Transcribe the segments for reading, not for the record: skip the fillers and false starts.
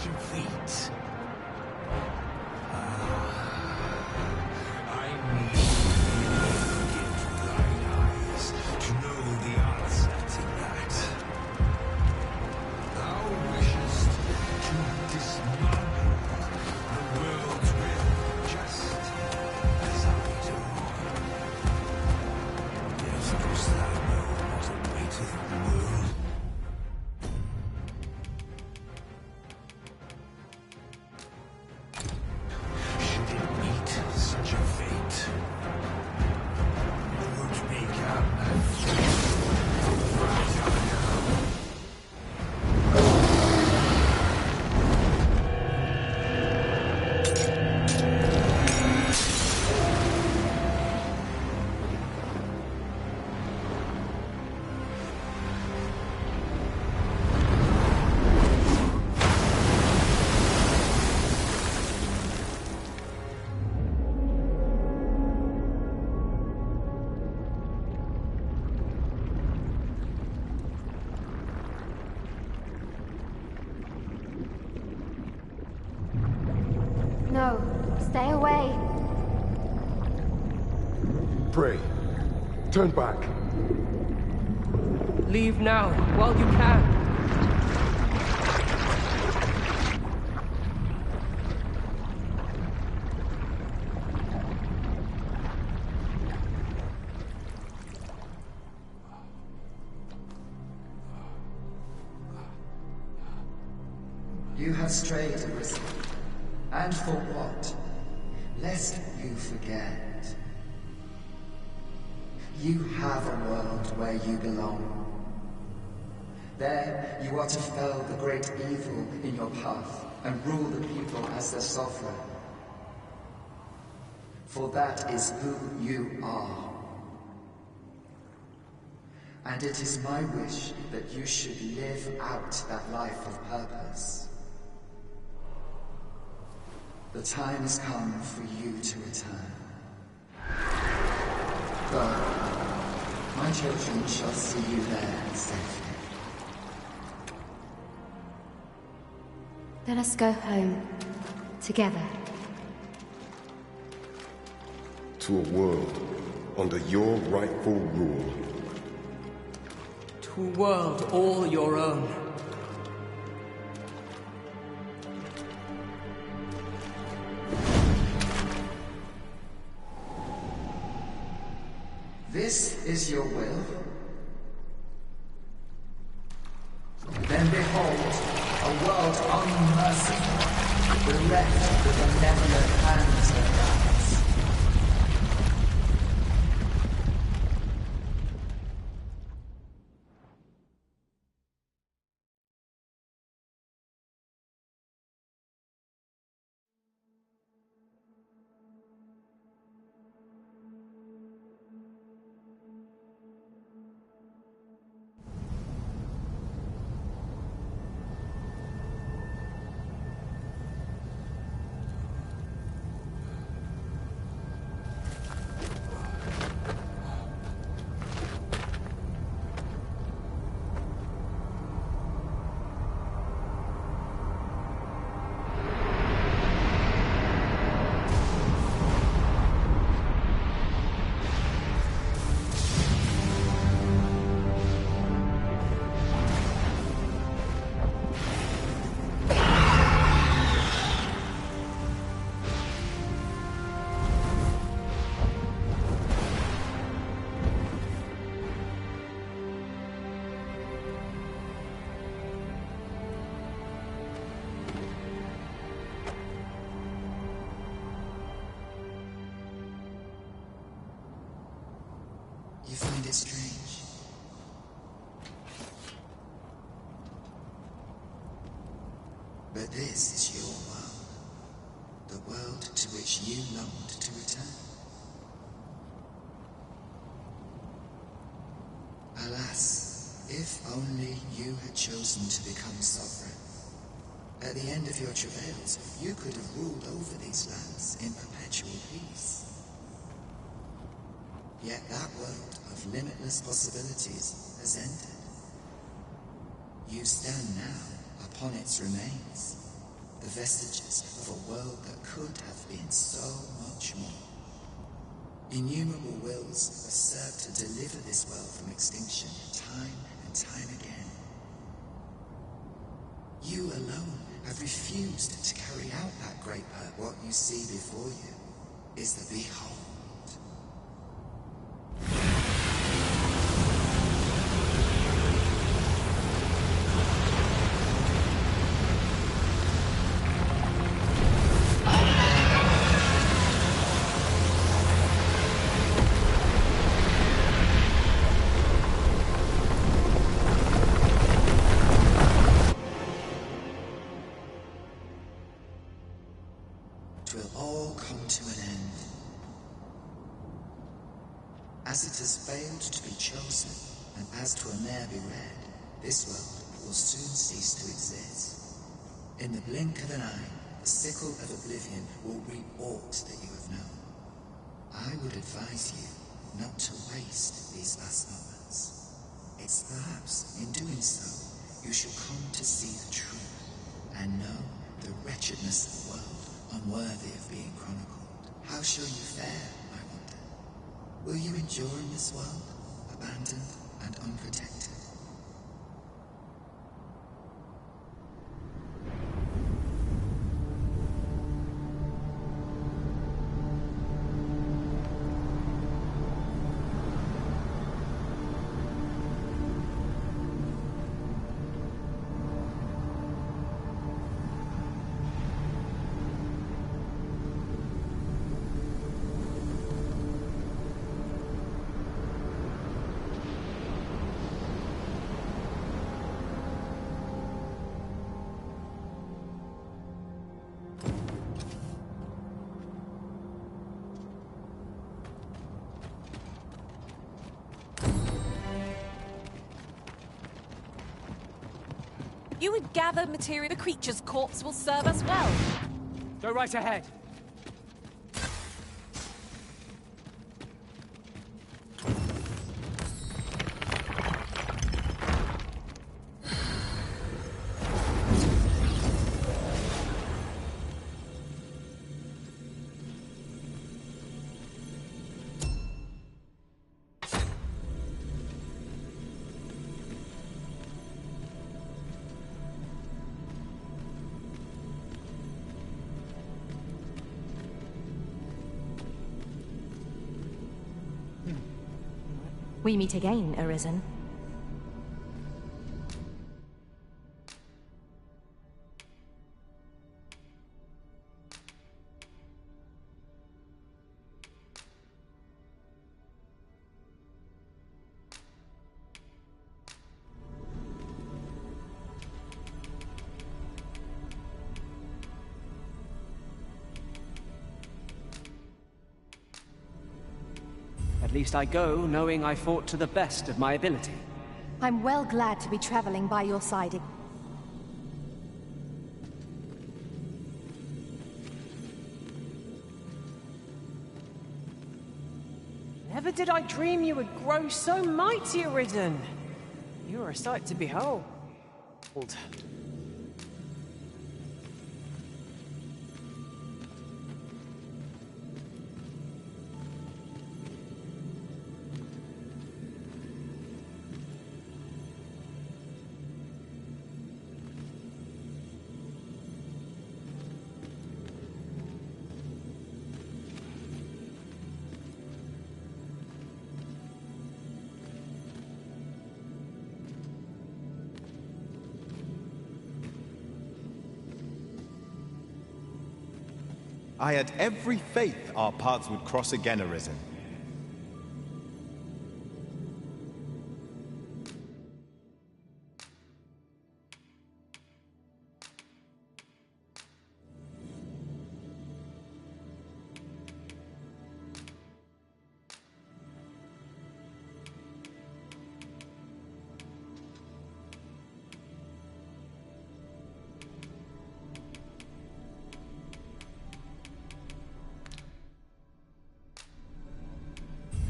such a feat. I need to give thine eyes to know the answer to that. Thou wishest to dismantle the world's will just as I do. Yet dost thou know what awaiteth the world? Should it meet such a fate, would we come and fight on now? No, stay away. Pray. Turn back. Leave now, while you can. You have strayed, Arisen. And for what? Lest you forget. You have a world where you belong. There, you are to fell the great evil in your path and rule the people as their sovereign. For that is who you are. And it is my wish that you should live out that life of purpose. The time has come for you to return. Go. My children shall see you there safely. Let us go home. Together. To a world under your rightful rule. To a world all your own. This is your will? Then behold, a world unmerciful, bereft the benevolent hands of gods. You find it strange. But this is your world. The world to which you longed to return. Alas, if only you had chosen to become sovereign. At the end of your travails, you could have ruled over these lands in perpetual peace. Yet that world of limitless possibilities has ended. You stand now upon its remains, the vestiges of a world that could have been so much more. Innumerable wills have served to deliver this world from extinction time and time again. You alone have refused to carry out that great purpose. What you see before you is the behold. Will all come to an end. As it has failed to be chosen, and as to a mare be read, this world will soon cease to exist. In the blink of an eye, the sickle of oblivion will reap aught that you have known. I would advise you not to waste these last moments. It's perhaps in doing so, you shall come to see the truth, and know the wretchedness of the world unworthy of being chronicled. How shall you fare, I wonder? Will you endure in this world, abandoned and unprotected? You would gather material. The creature's corpse will serve us well. Go right ahead. We meet again, Arisen. At least I go knowing I fought to the best of my ability. I'm well glad to be traveling by your side. Never did I dream you would grow so mighty, Arisen. You are a sight to behold. I had every faith our paths would cross again, Arisen.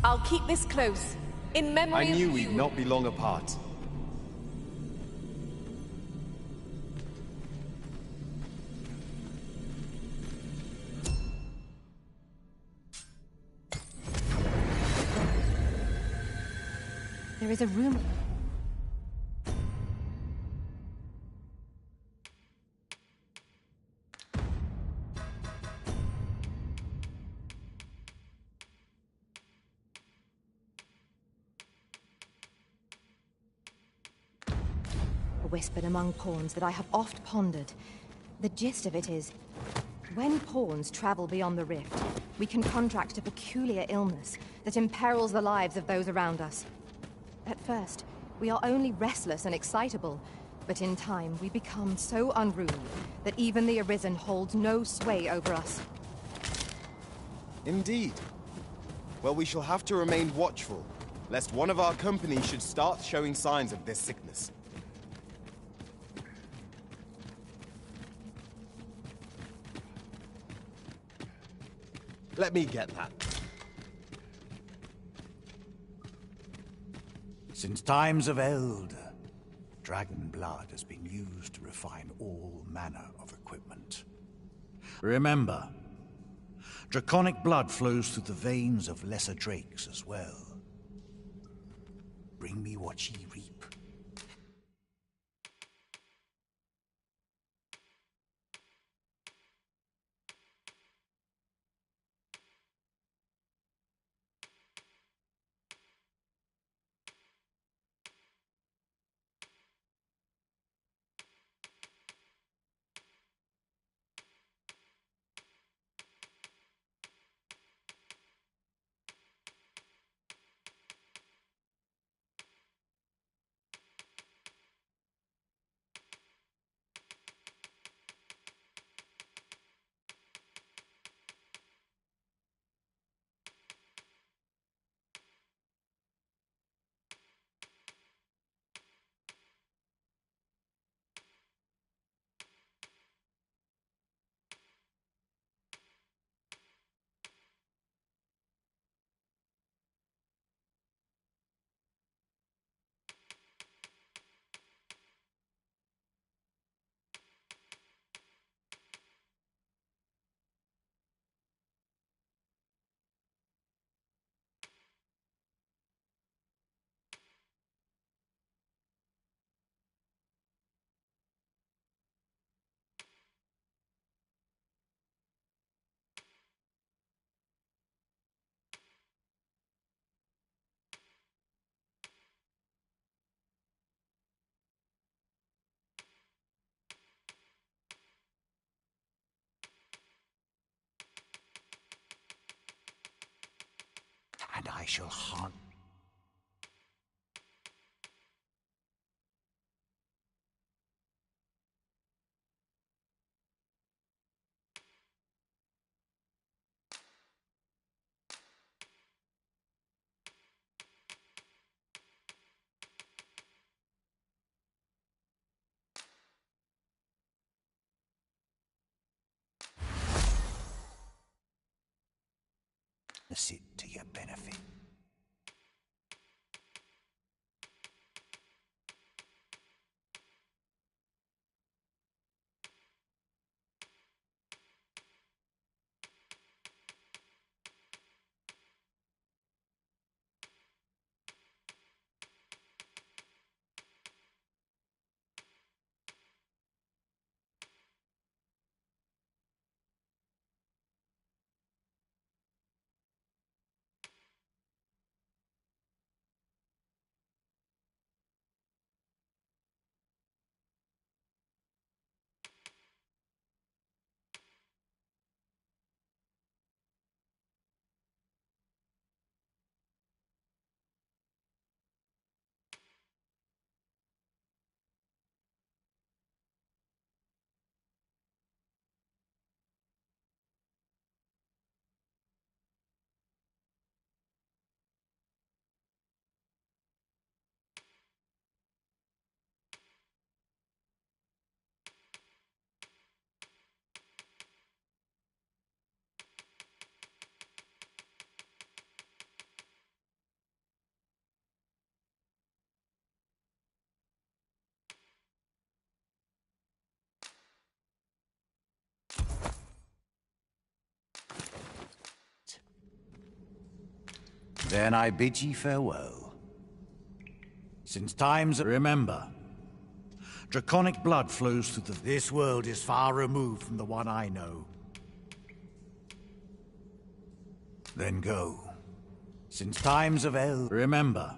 I'll keep this close, in memory I of knew you. we'd not be long apart. There is a room. Whispered among pawns that I have oft pondered. The gist of it is, when pawns travel beyond the rift, we can contract a peculiar illness that imperils the lives of those around us. At first, we are only restless and excitable, but in time we become so unruly that even the Arisen holds no sway over us. Indeed. Well, we shall have to remain watchful, lest one of our company should start showing signs of this sickness. Let me get that. Since times of eld, dragon blood has been used to refine all manner of equipment. Remember, draconic blood flows through the veins of lesser drakes as well. Bring me what ye reap. And I shall haunt. Sit to your benefit. Then I bid ye farewell. Since times... Remember, draconic blood flows through the... This world is far removed from the one I know. Then go. Since times of Eld... Remember,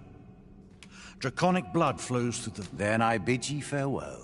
draconic blood flows through the... Then I bid ye farewell.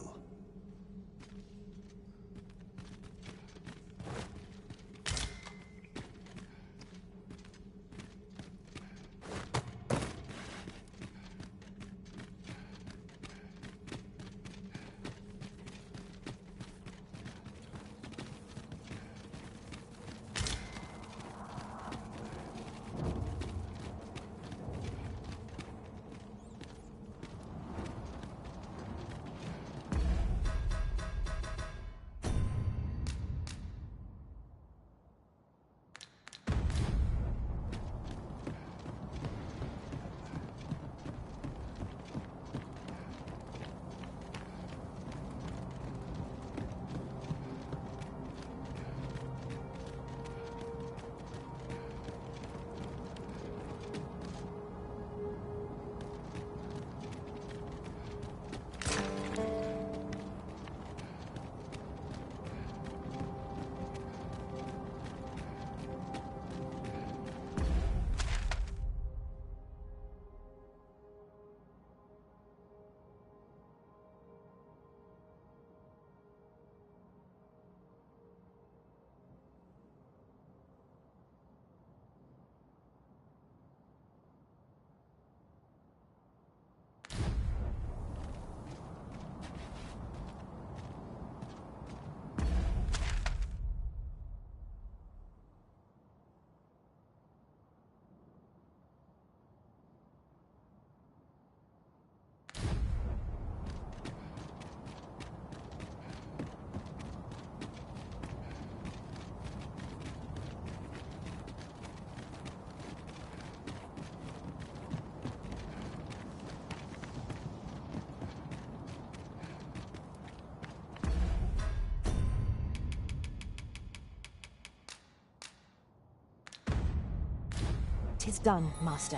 "'Tis done, Master.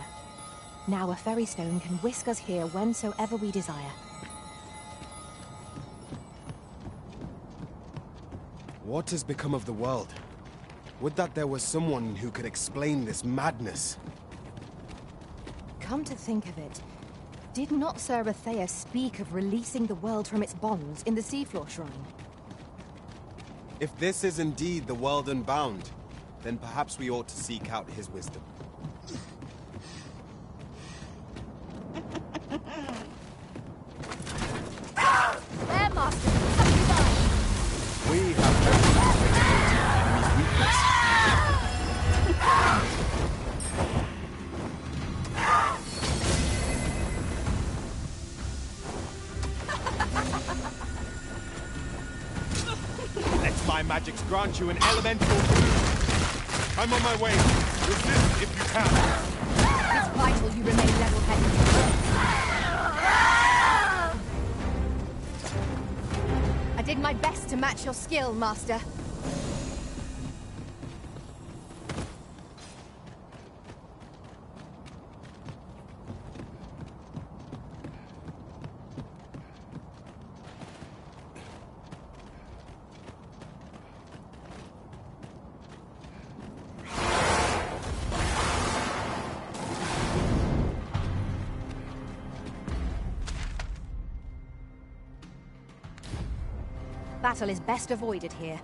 Now a ferry stone can whisk us here whensoever we desire." What has become of the world? Would that there was someone who could explain this madness. Come to think of it, did not Sir Athea speak of releasing the world from its bonds in the Seafloor Shrine? If this is indeed the world unbound, then perhaps we ought to seek out his wisdom. There, Master! Something by! We have enemy's weakness. Let my magics grant you an elemental boost. I'm on my way. Resist if you can. It's vital you remain level-headed. I did my best to match your skill, Master. Battle is best avoided here.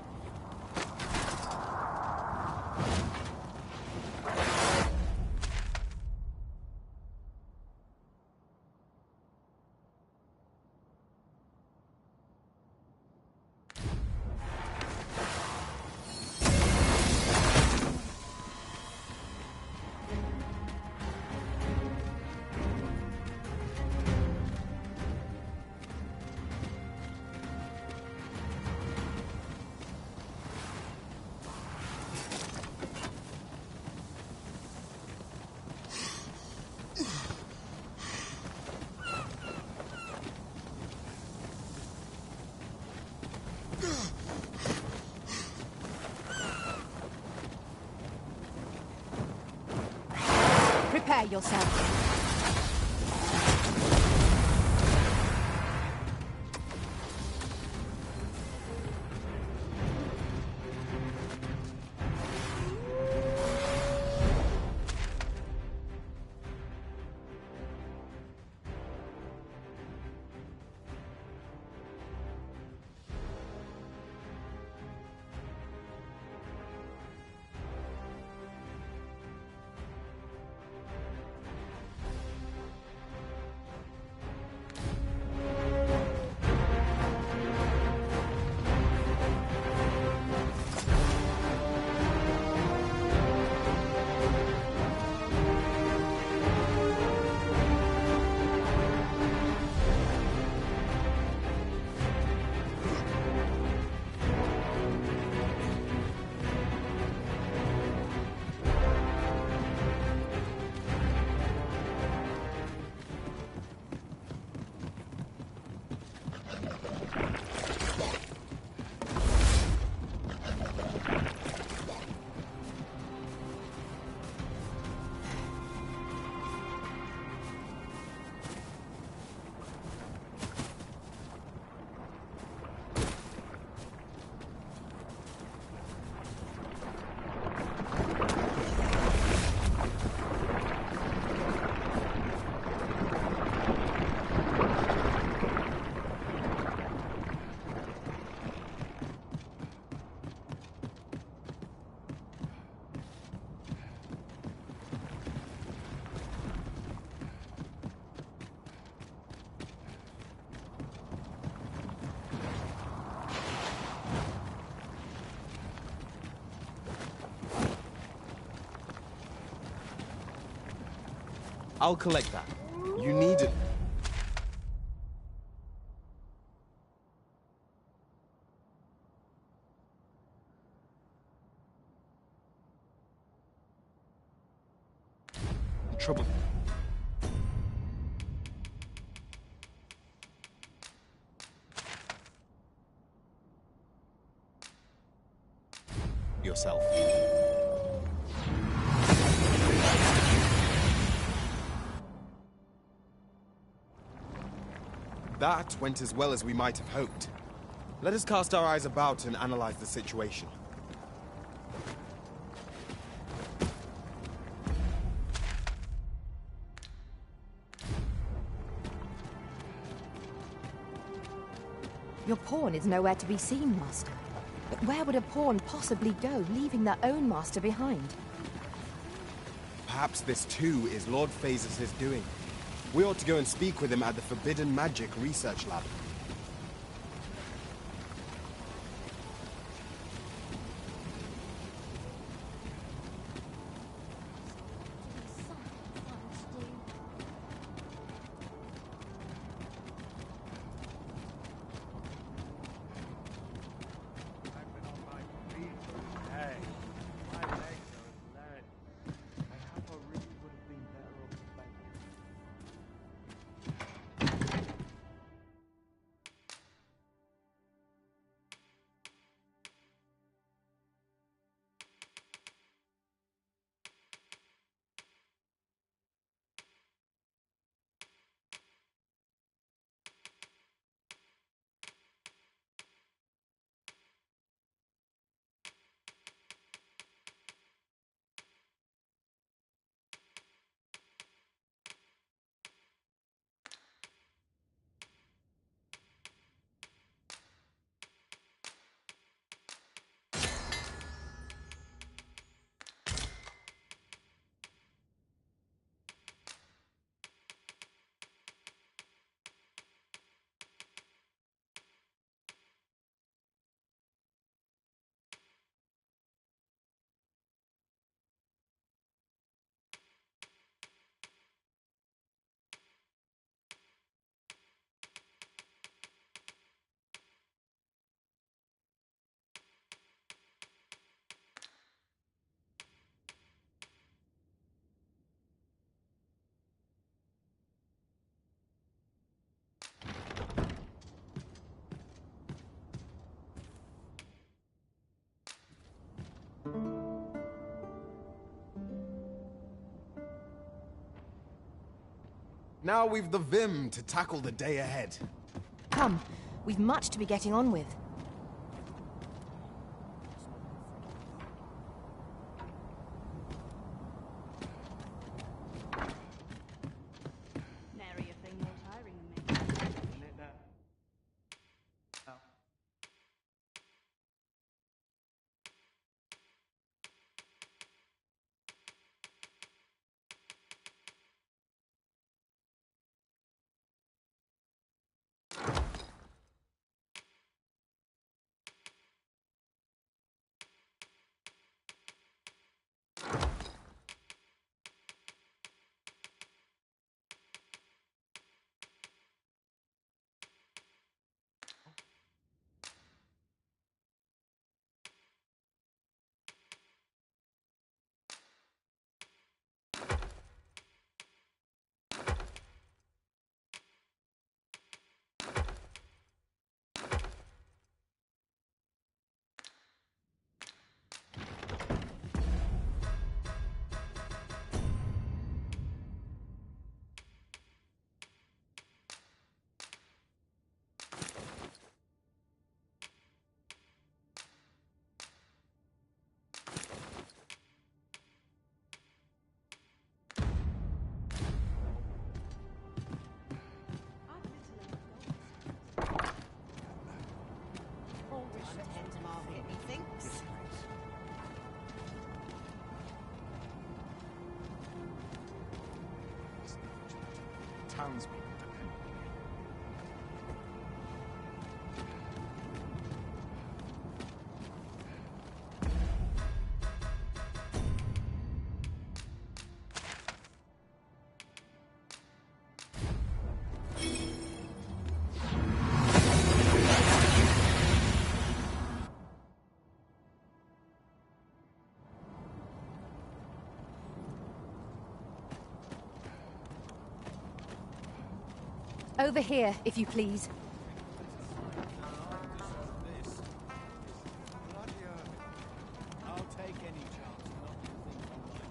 Prepare yourself. I'll collect that. You need it. Trouble. Yourself. That went as well as we might have hoped. Let us cast our eyes about and analyze the situation. Your pawn is nowhere to be seen, Master. But where would a pawn possibly go, leaving their own master behind? Perhaps this too is Lord Phaesus' doing. We ought to go and speak with him at the Forbidden Magic Research Lab. Now we've the vim to tackle the day ahead. Come, we've much to be getting on with. Nary a thing more tiring than me. Over here, if you please. I'll take any chance not to think online.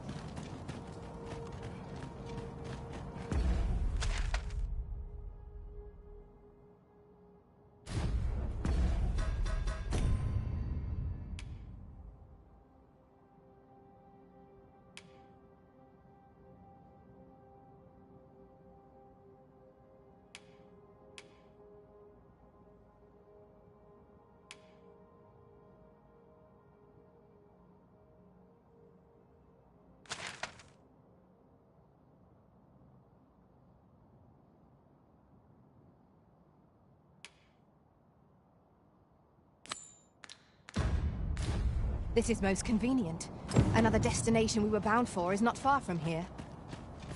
This is most convenient. Another destination we were bound for is not far from here.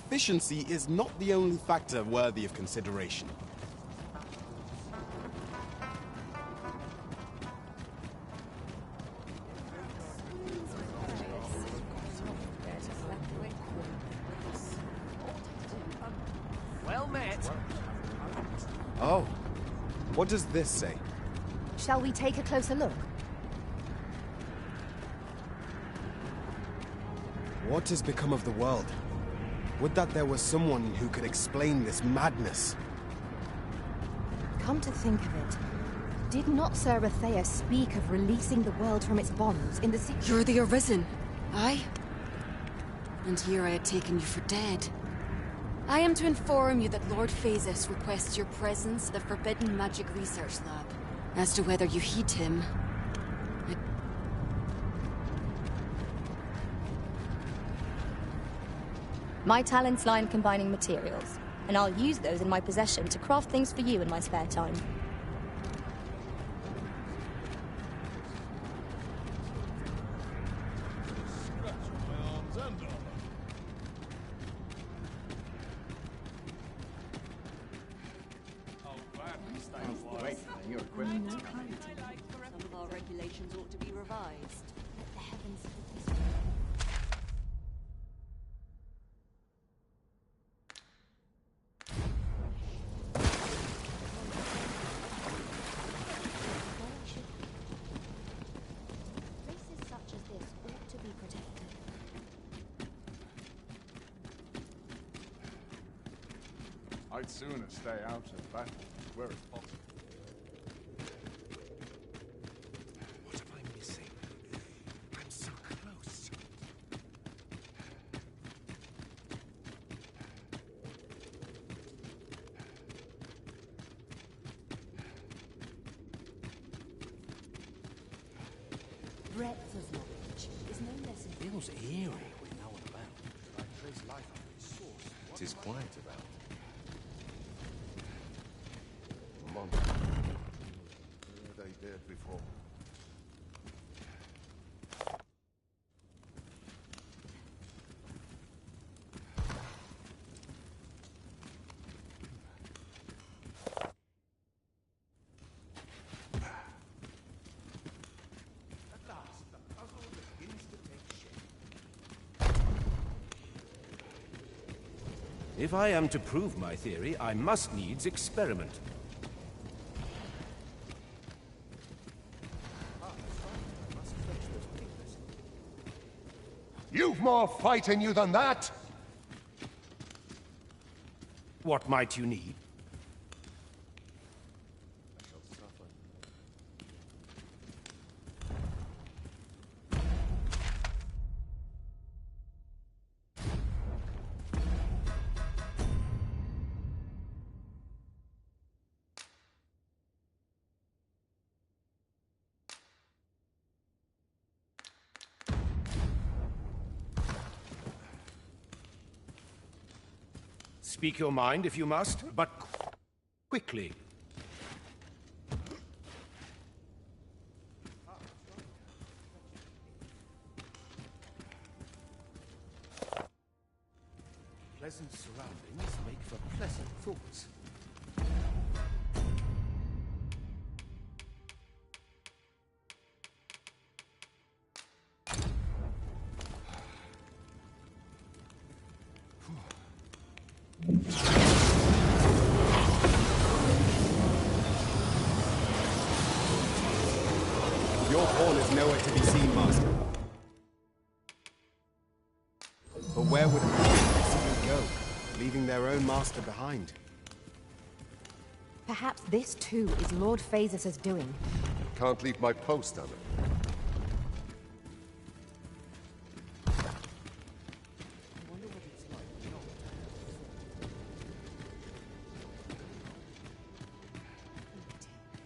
Efficiency is not the only factor worthy of consideration. Well met. Oh, what does this say? Shall we take a closer look? What has become of the world? Would that there was someone who could explain this madness. Come to think of it, did not Sir Athea speak of releasing the world from its bonds in the You're the Arisen, aye? And here I had taken you for dead. I am to inform you that Lord Phasis requests your presence at the Forbidden Magic Research Lab. As to whether you heed him, My talents lie in combining materials, and I'll use those in my possession to craft things for you in my spare time. some of our regulations ought to be revised. Let the heavens Races such as this ought to be protected. I'd sooner stay out of battle where it's possible. What am I missing? I'm so close. Breadth of knowledge is no less important. Feels eerie with no one about. I trace life from its source. It is quiet about. Monsters. Were they dead before? At last, the puzzle begins to take shape. If I am to prove my theory, I must needs experiment. You've more fight in you than that! What might you need? I shall suffer. Speak your mind if you must, but quickly. Pleasant surroundings make for pleasant thoughts. pawn is nowhere to be seen, Master. But where would Pawn possibly go, leaving their own master behind? Perhaps this too is Lord Phasis' doing. Can't leave my post, Anna.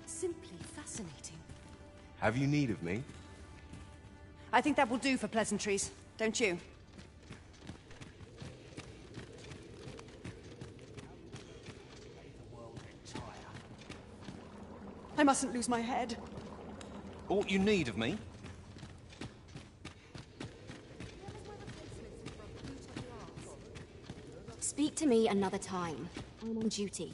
Simply fascinating. Have you need of me? I think that will do for pleasantries, don't you? I mustn't lose my head. Aught you need of me? Speak to me another time. I'm on duty.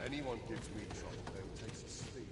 Anyone gives me trouble, they'll taste the steam.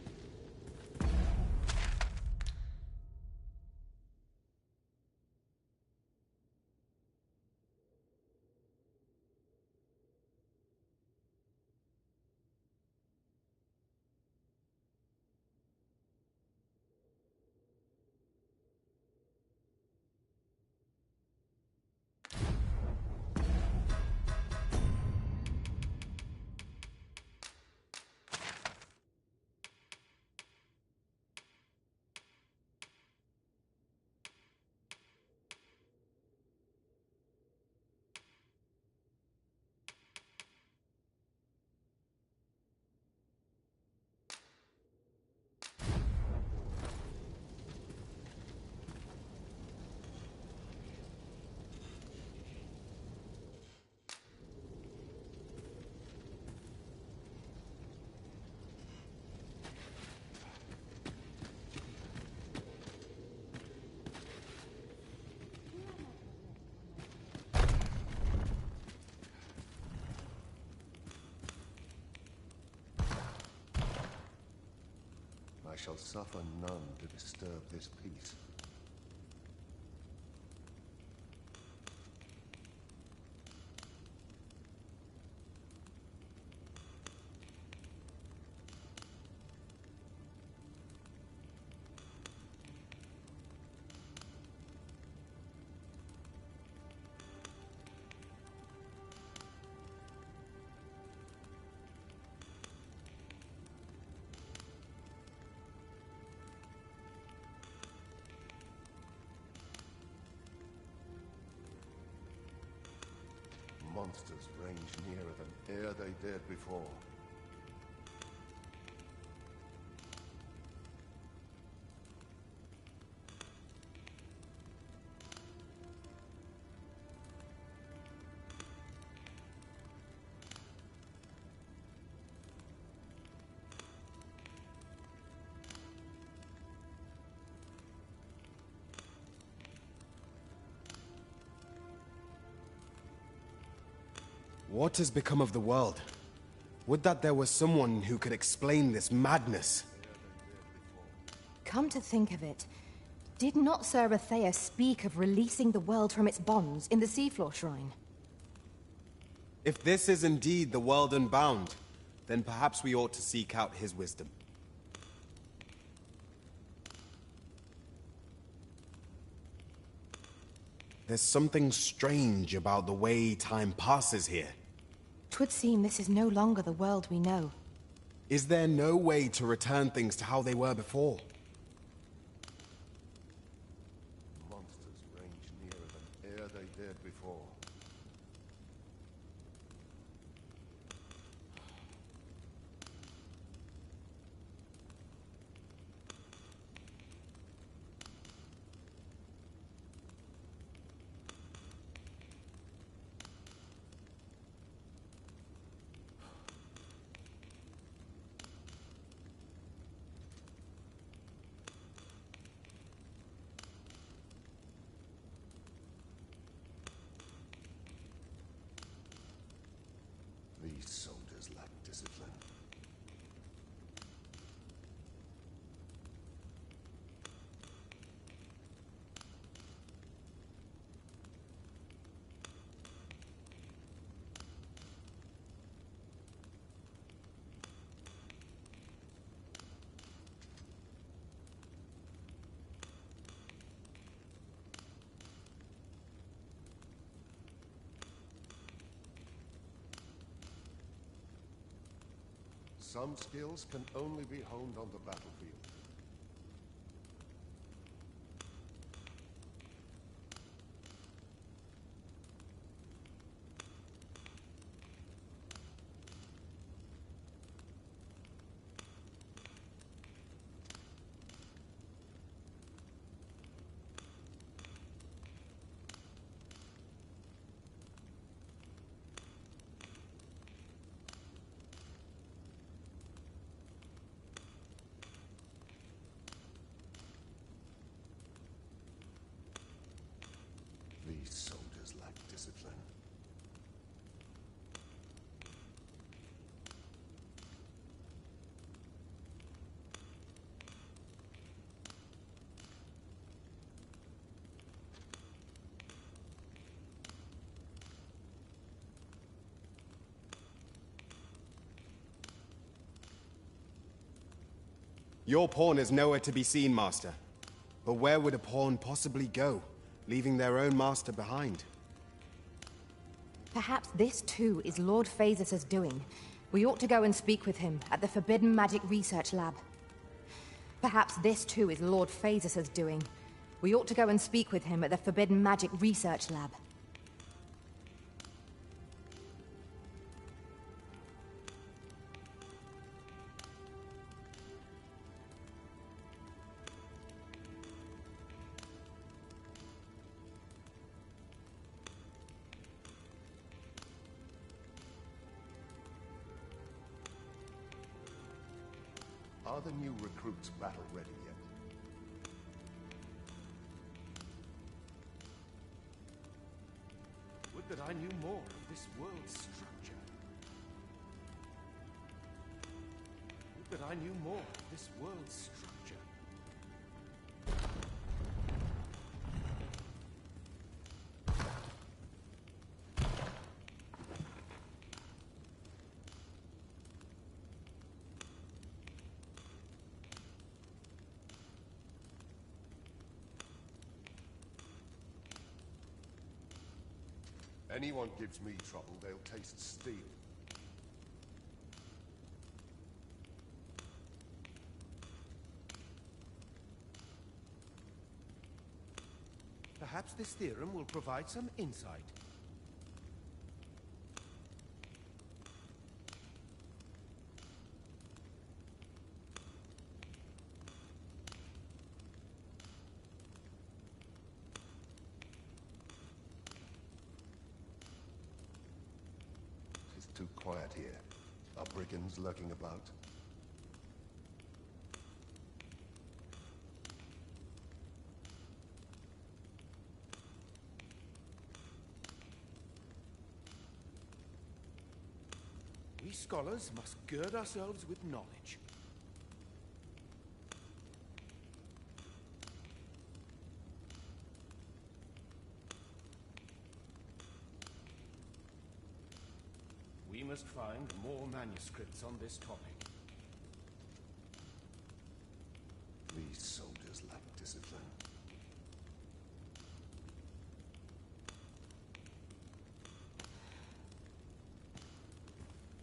I shall suffer none to disturb this peace. Monsters range nearer than e'er they dared before. What has become of the world? Would that there was someone who could explain this madness. Come to think of it, did not Sir Athea speak of releasing the world from its bonds in the Seafloor Shrine? If this is indeed the world unbound, then perhaps we ought to seek out his wisdom. There's something strange about the way time passes here. 'Twould seem this is no longer the world we know. Is there no way to return things to how they were before? Monsters range nearer than e'er they dared before. Some skills can only be honed on the battlefield. These soldiers lack discipline. Your pawn is nowhere to be seen, Master. But where would a pawn possibly go, leaving their own master behind? Perhaps this too is Lord Phasis' doing. We ought to go and speak with him at the Forbidden Magic Research Lab. Perhaps this too is Lord Phasis' doing. We ought to go and speak with him at the Forbidden Magic Research Lab. Are the new recruits battle-ready yet? Would that I knew more of this world's structure. Would that I knew more of this world's structure. Anyone gives me trouble, they'll taste steel. Perhaps this theorem will provide some insight. It's too quiet here. Are brigands lurking about? We scholars must gird ourselves with knowledge. We must find more manuscripts on this topic. These soldiers lack discipline.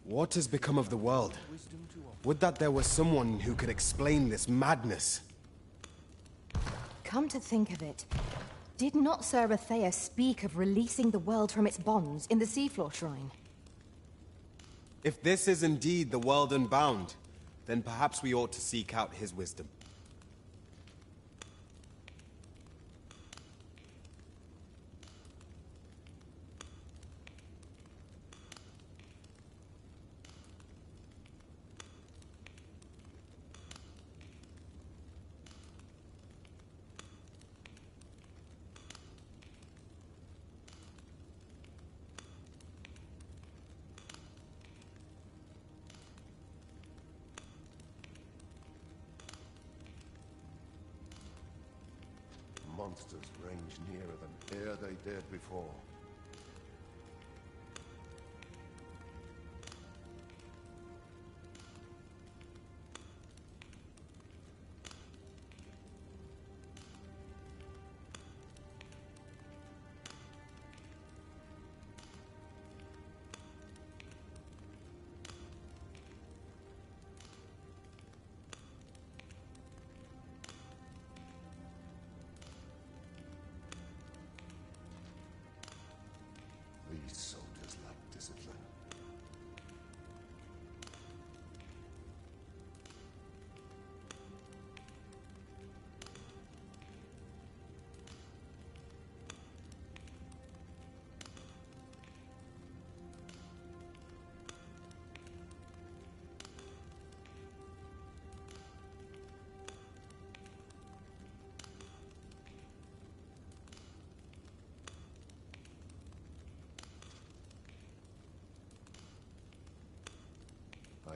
What has become of the world? Would that there was someone who could explain this madness. Come to think of it, did not Sir Athea speak of releasing the world from its bonds in the Seafloor Shrine? If this is indeed the world unbound, then perhaps we ought to seek out his wisdom. Monsters range nearer than e'er they dared before.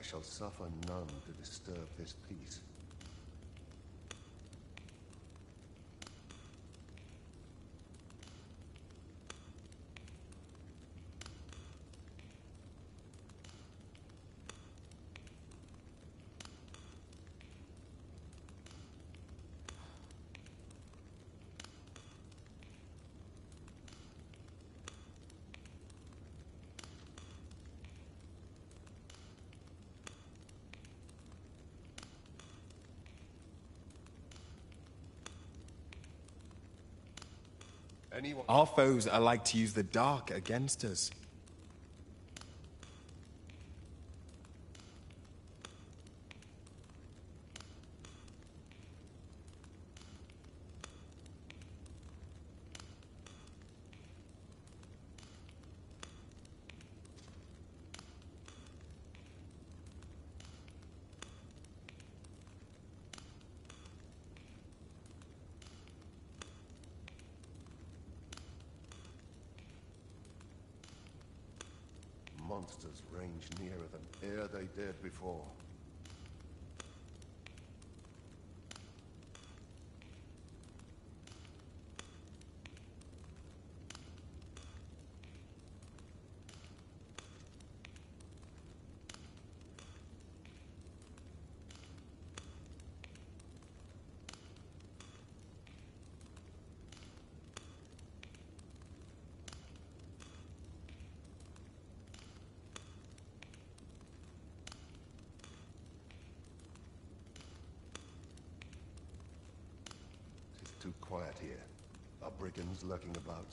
I shall suffer none to disturb this peace. Our foes are like to use the dark against us. Monsters range nearer than e'er they dared before. Too quiet here. Are brigands lurking about?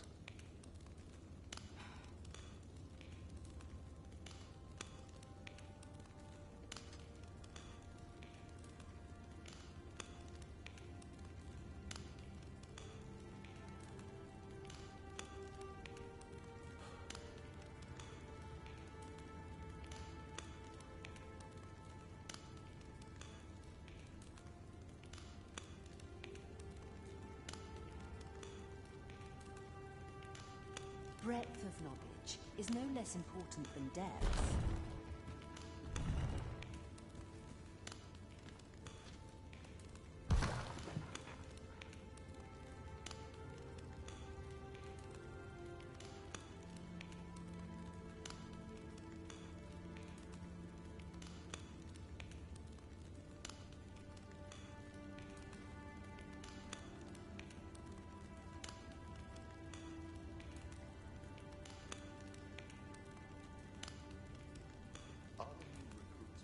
Breadth of knowledge is no less important than depth.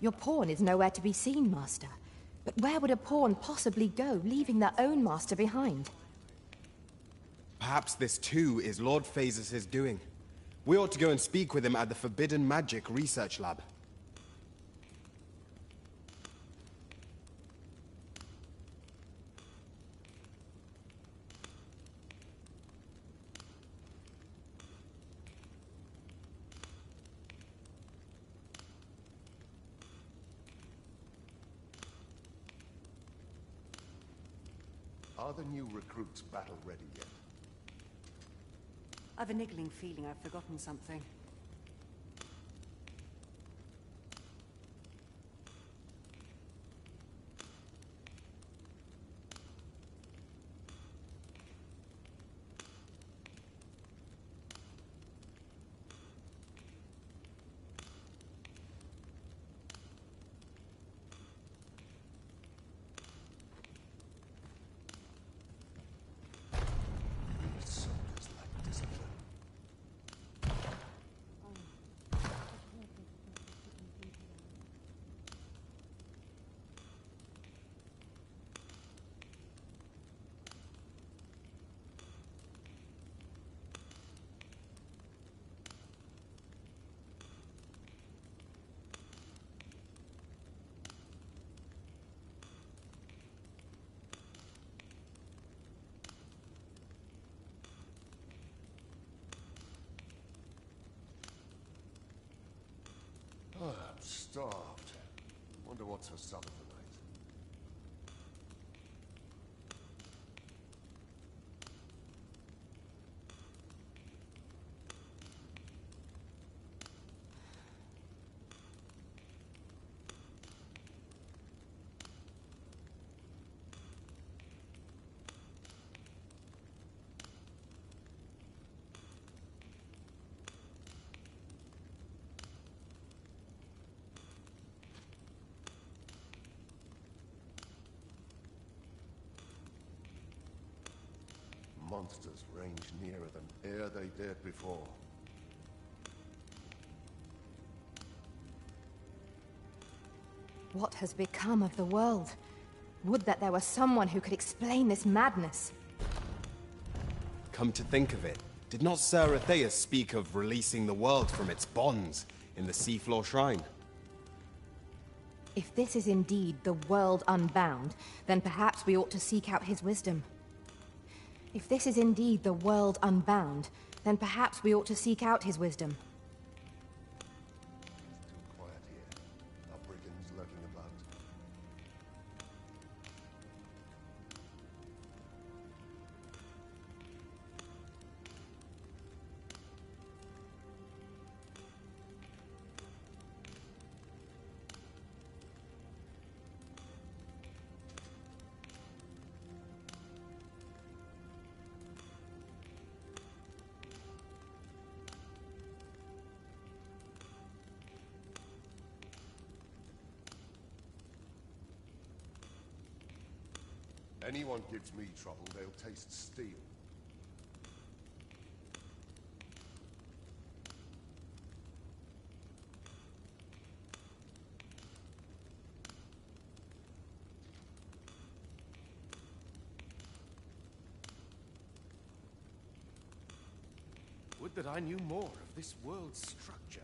Your pawn is nowhere to be seen, Master. But where would a pawn possibly go, leaving their own master behind? Perhaps this too is Lord Phases' doing. We ought to go and speak with him at the Forbidden Magic Research Lab. Are the new recruits battle-ready yet? I've a niggling feeling I've forgotten something. Oh, I'm starved. Wonder what's for supper tonight. monsters range nearer than e'er they dared before. What has become of the world? Would that there were someone who could explain this madness. Come to think of it, did not Sir Atheus speak of releasing the world from its bonds in the Seafloor Shrine? If this is indeed the world unbound, then perhaps we ought to seek out his wisdom. If this is indeed the world unbound, then perhaps we ought to seek out his wisdom. It's too quiet here. Are brigands lurking about? Anyone gives me trouble, they'll taste steel. Would that I knew more of this world's structure.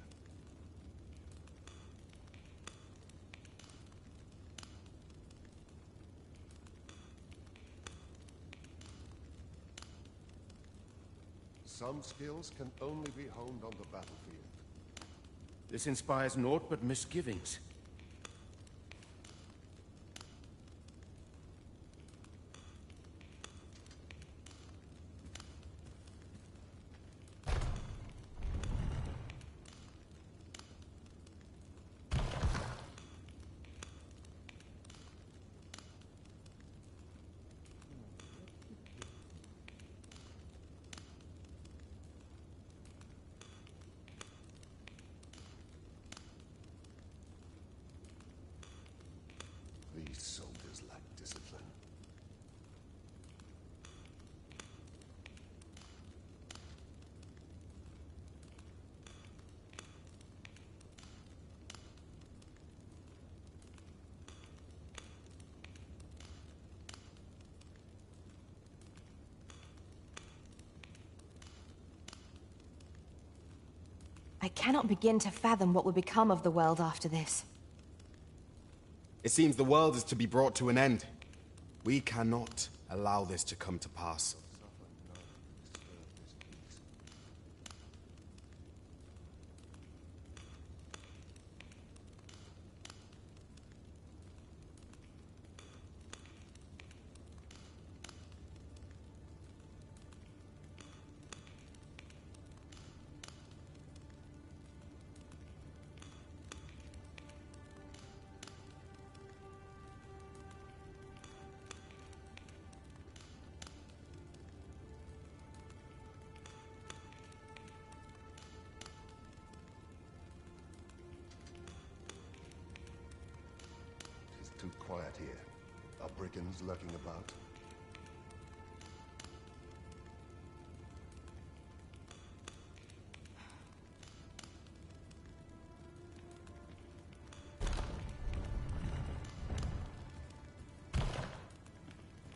Some skills can only be honed on the battlefield. This inspires naught but misgivings. These soldiers lack discipline. I cannot begin to fathom what will become of the world after this. It seems the world is to be brought to an end. We cannot allow this to come to pass. Too quiet here. Are brigands lurking about?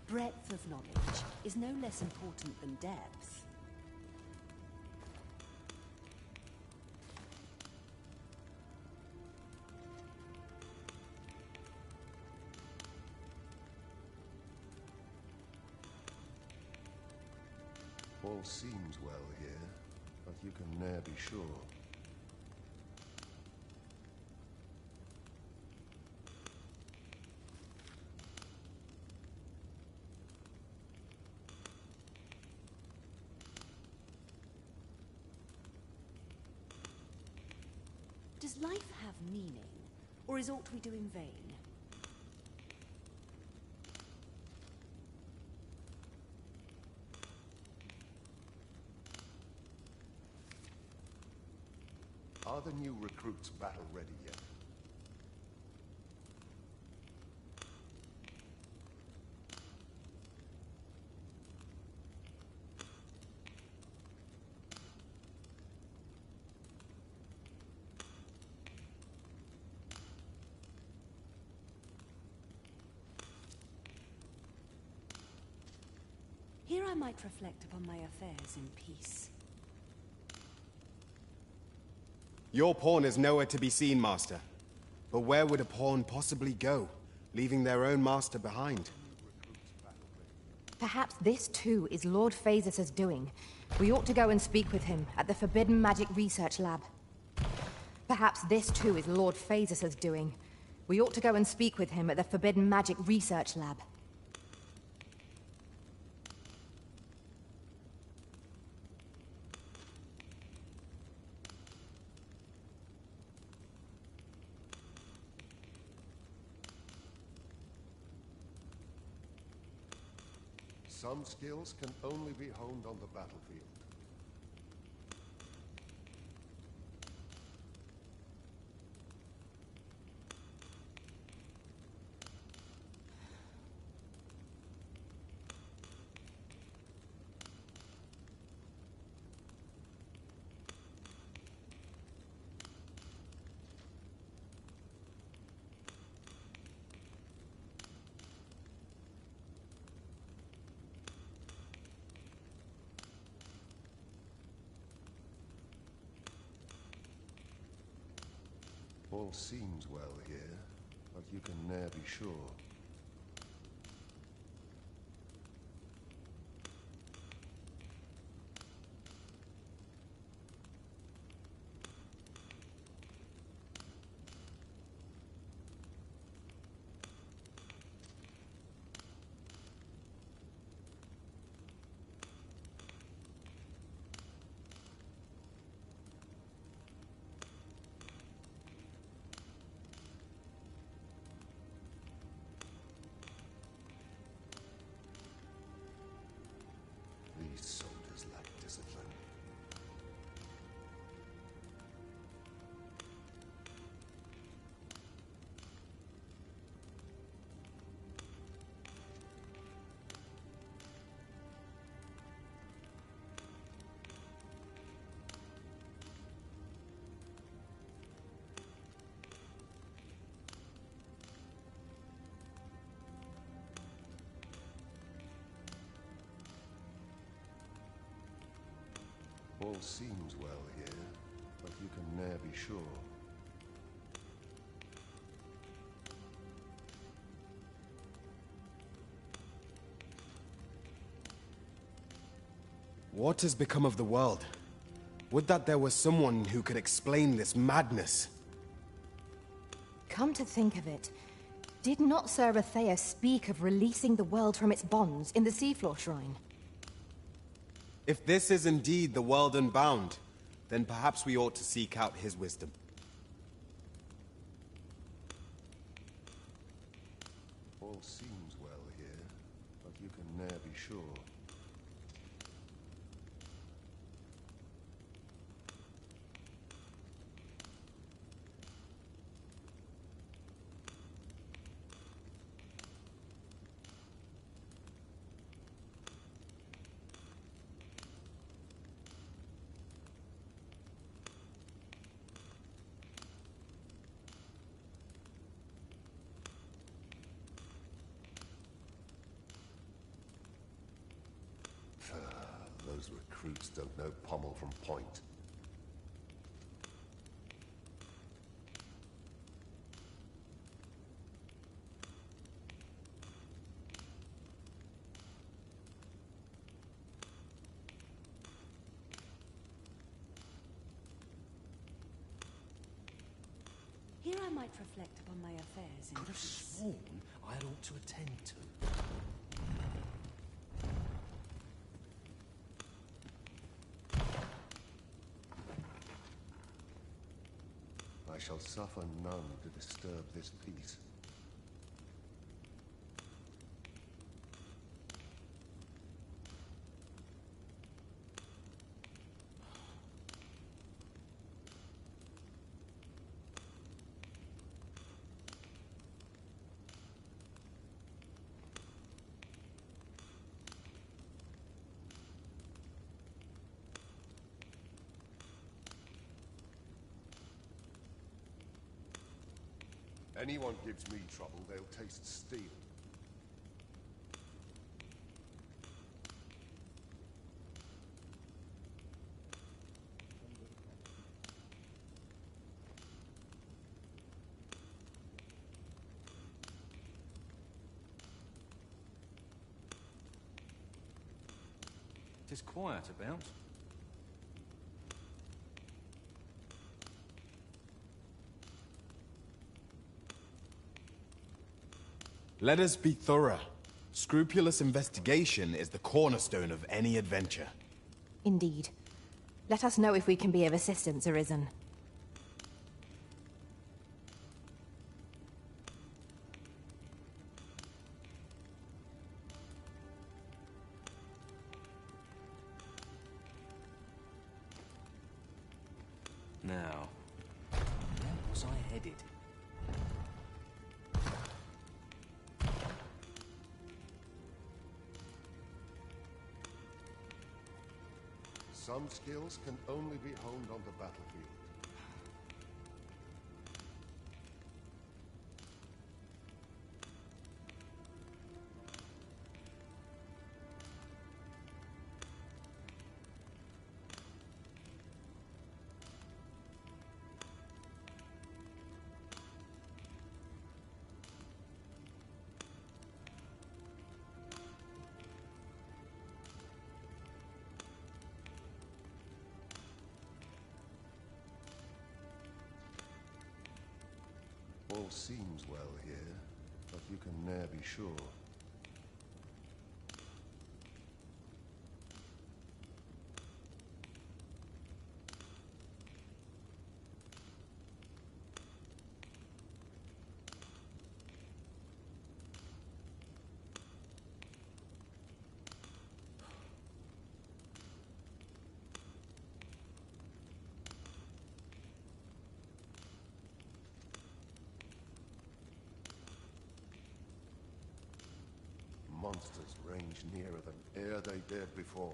Breadth of knowledge is no less important than depth. All seems well here, but you can ne'er be sure. Does life have meaning, or is aught we do in vain? Are the new recruits battle-ready yet? I might reflect upon my affairs in peace. Your pawn is nowhere to be seen, Master. But where would a pawn possibly go, leaving their own master behind? Perhaps this too is Lord Phasis' doing. We ought to go and speak with him at the Forbidden Magic Research Lab. Perhaps this too is Lord Phasis' doing. We ought to go and speak with him at the Forbidden Magic Research Lab. Some skills can only be honed on the battlefield. All seems well here, but you can ne'er be sure. These soldiers lack discipline. All seems well here, but you can ne'er be sure. What has become of the world? Would that there was someone who could explain this madness. Come to think of it, did not Sir Athea speak of releasing the world from its bonds in the Seafloor Shrine? If this is indeed the world unbound, then perhaps we ought to seek out his wisdom. All seems well here, but you can ne'er be sure. Those recruits don't know pommel from point. Here I might reflect upon my affairs in Could have peace. sworn I ought to attend to. I shall suffer none to disturb this peace. Anyone gives me trouble, they'll taste steel. is quiet about? Let us be thorough. Scrupulous investigation is the cornerstone of any adventure. Indeed. Let us know if we can be of assistance, Arisen. Now, where was I headed? Some skills can only be honed on the battlefield. All seems well here, but you can ne'er be sure. Monsters range nearer than e'er they dared before.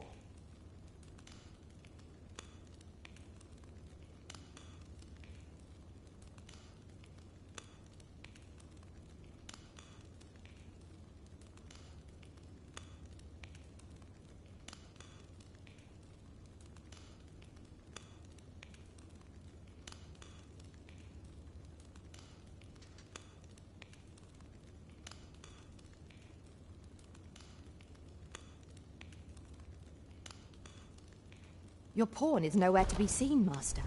Your pawn is nowhere to be seen, Master.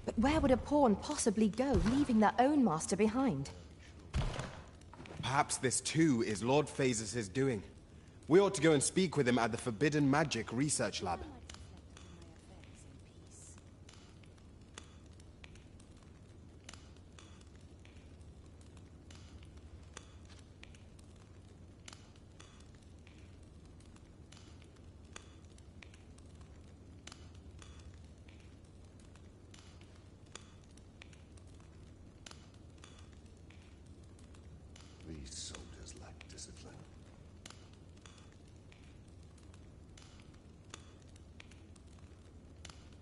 But where would a pawn possibly go, leaving their own master behind? Perhaps this too is Lord Phases' doing. We ought to go and speak with him at the Forbidden Magic Research Lab. These soldiers lack discipline.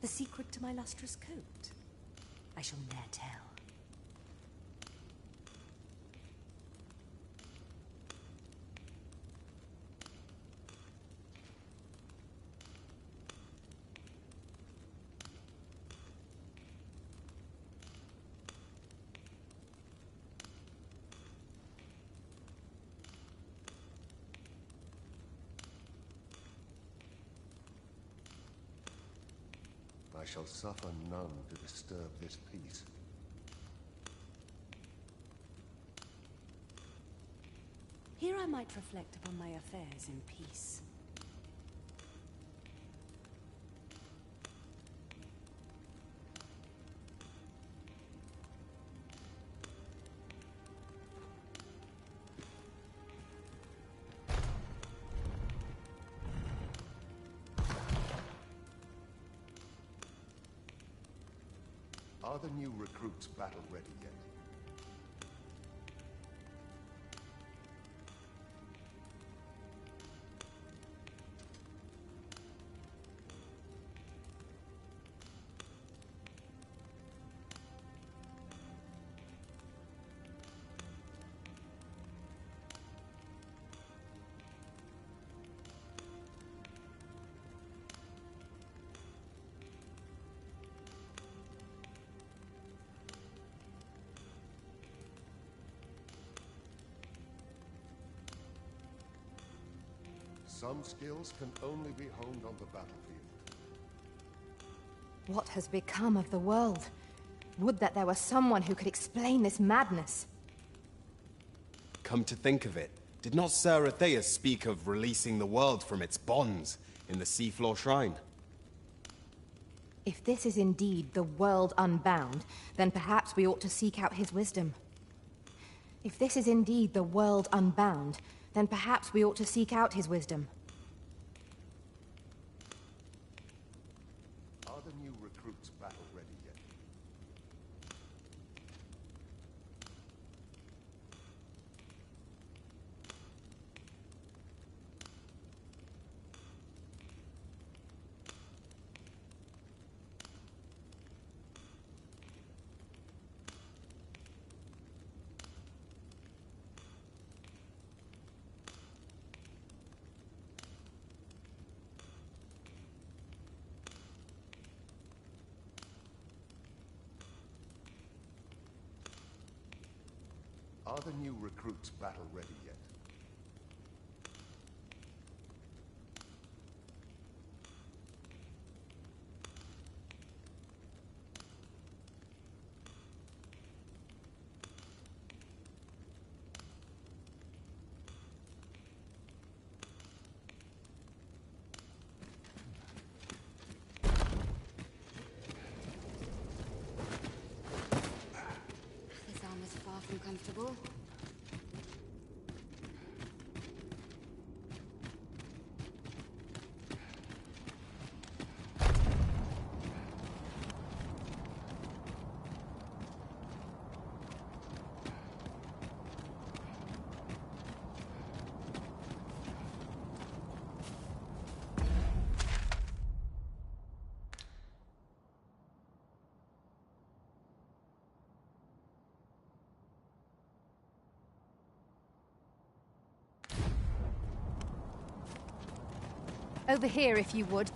The secret to my lustrous coat? I shall ne'er tell. I shall suffer none to disturb this peace. Here I might reflect upon my affairs in peace. Are the new recruits battle-ready yet? Some skills can only be honed on the battlefield. What has become of the world? Would that there were someone who could explain this madness. Come to think of it, did not Sir Atheus speak of releasing the world from its bonds in the Seafloor Shrine? If this is indeed the world unbound, then perhaps we ought to seek out his wisdom. If this is indeed the world unbound, then perhaps we ought to seek out his wisdom. Are the new recruits battle ready yet? Are the new recruits battle ready yet? This armor's far from comfortable. Over here, if you would.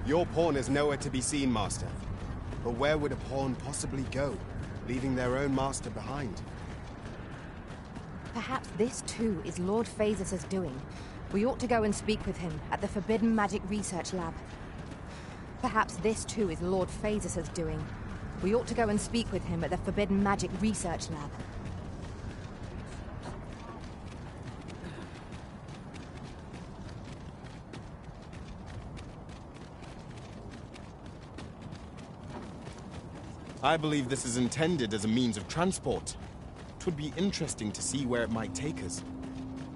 Your pawn is nowhere to be seen, Master. But where would a pawn possibly go, leaving their own master behind? Perhaps this too is Lord Phaesus' doing. We ought to go and speak with him at the Forbidden Magic Research Lab. Perhaps this too is Lord Phaesus' doing. We ought to go and speak with him at the Forbidden Magic Research Lab. I believe this is intended as a means of transport. It would be interesting to see where it might take us.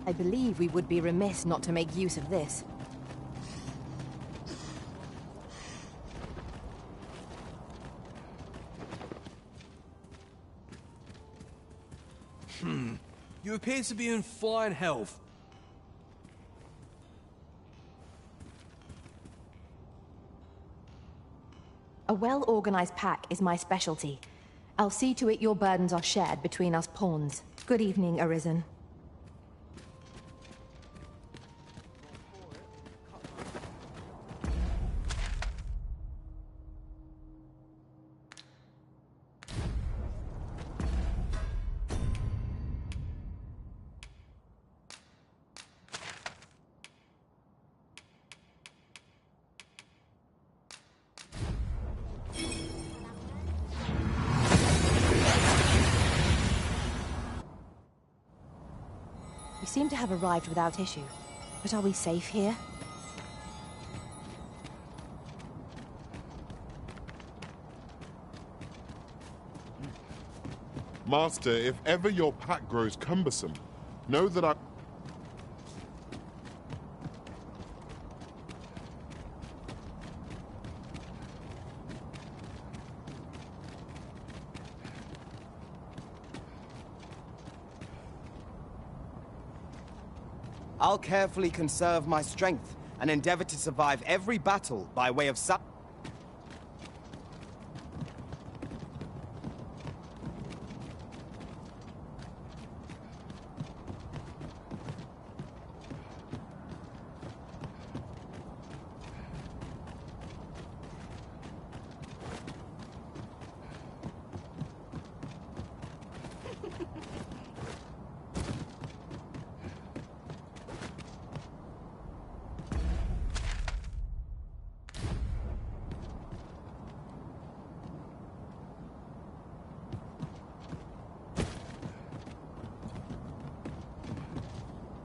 I believe we would be remiss not to make use of this. You appear to be in fine health. A well-organized pack is my specialty. I'll see to it your burdens are shared between us pawns. Good evening, Arisen. We seem to have arrived without issue. But are we safe here? Master, if ever your pack grows cumbersome, know that I'll carefully conserve my strength and endeavor to survive every battle by way of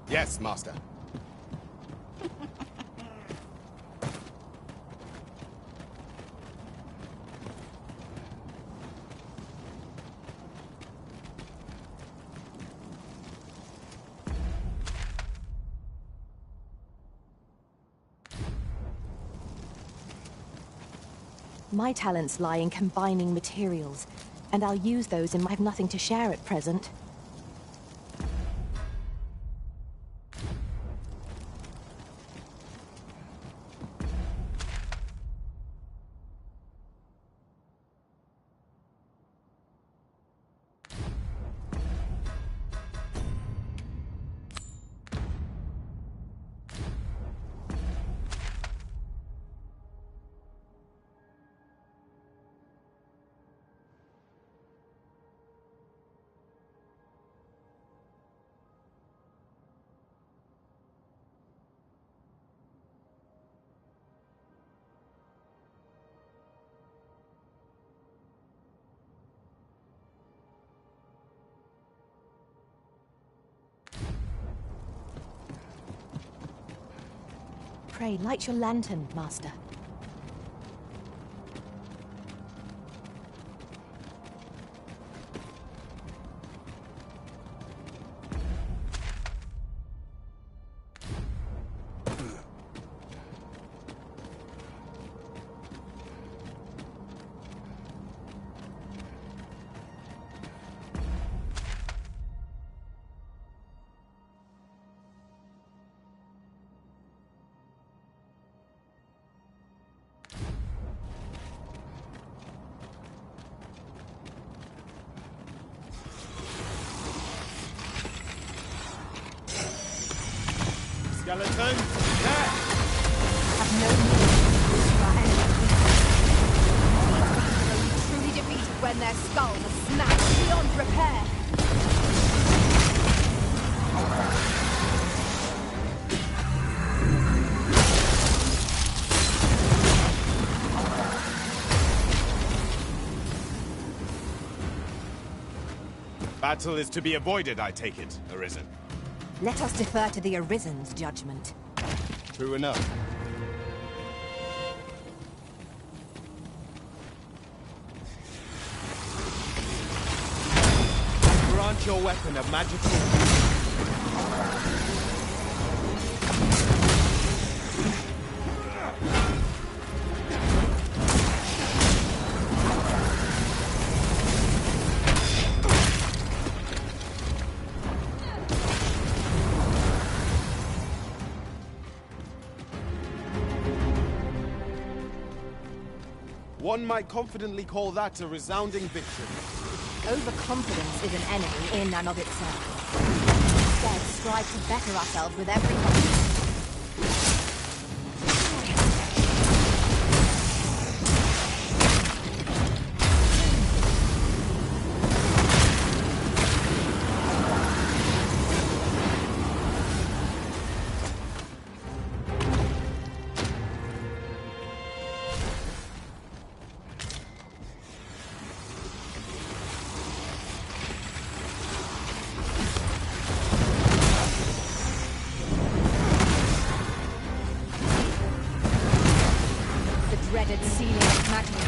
Yes, Master. My talents lie in combining materials, and I'll use those in my... I have nothing to share at present. Pray, light your lantern, Master. Skeleton, there! Have no need to our enemies. Truly defeated when their skulls are smashed beyond repair. Battle is to be avoided, I take it, Arisen. Let us defer to the Arisen's judgment. True enough. Grant your weapon a magical... One might confidently call that a resounding victory. Overconfidence is an enemy in and of itself. Instead, strive to better ourselves with every moment. Dreaded ceiling of magma.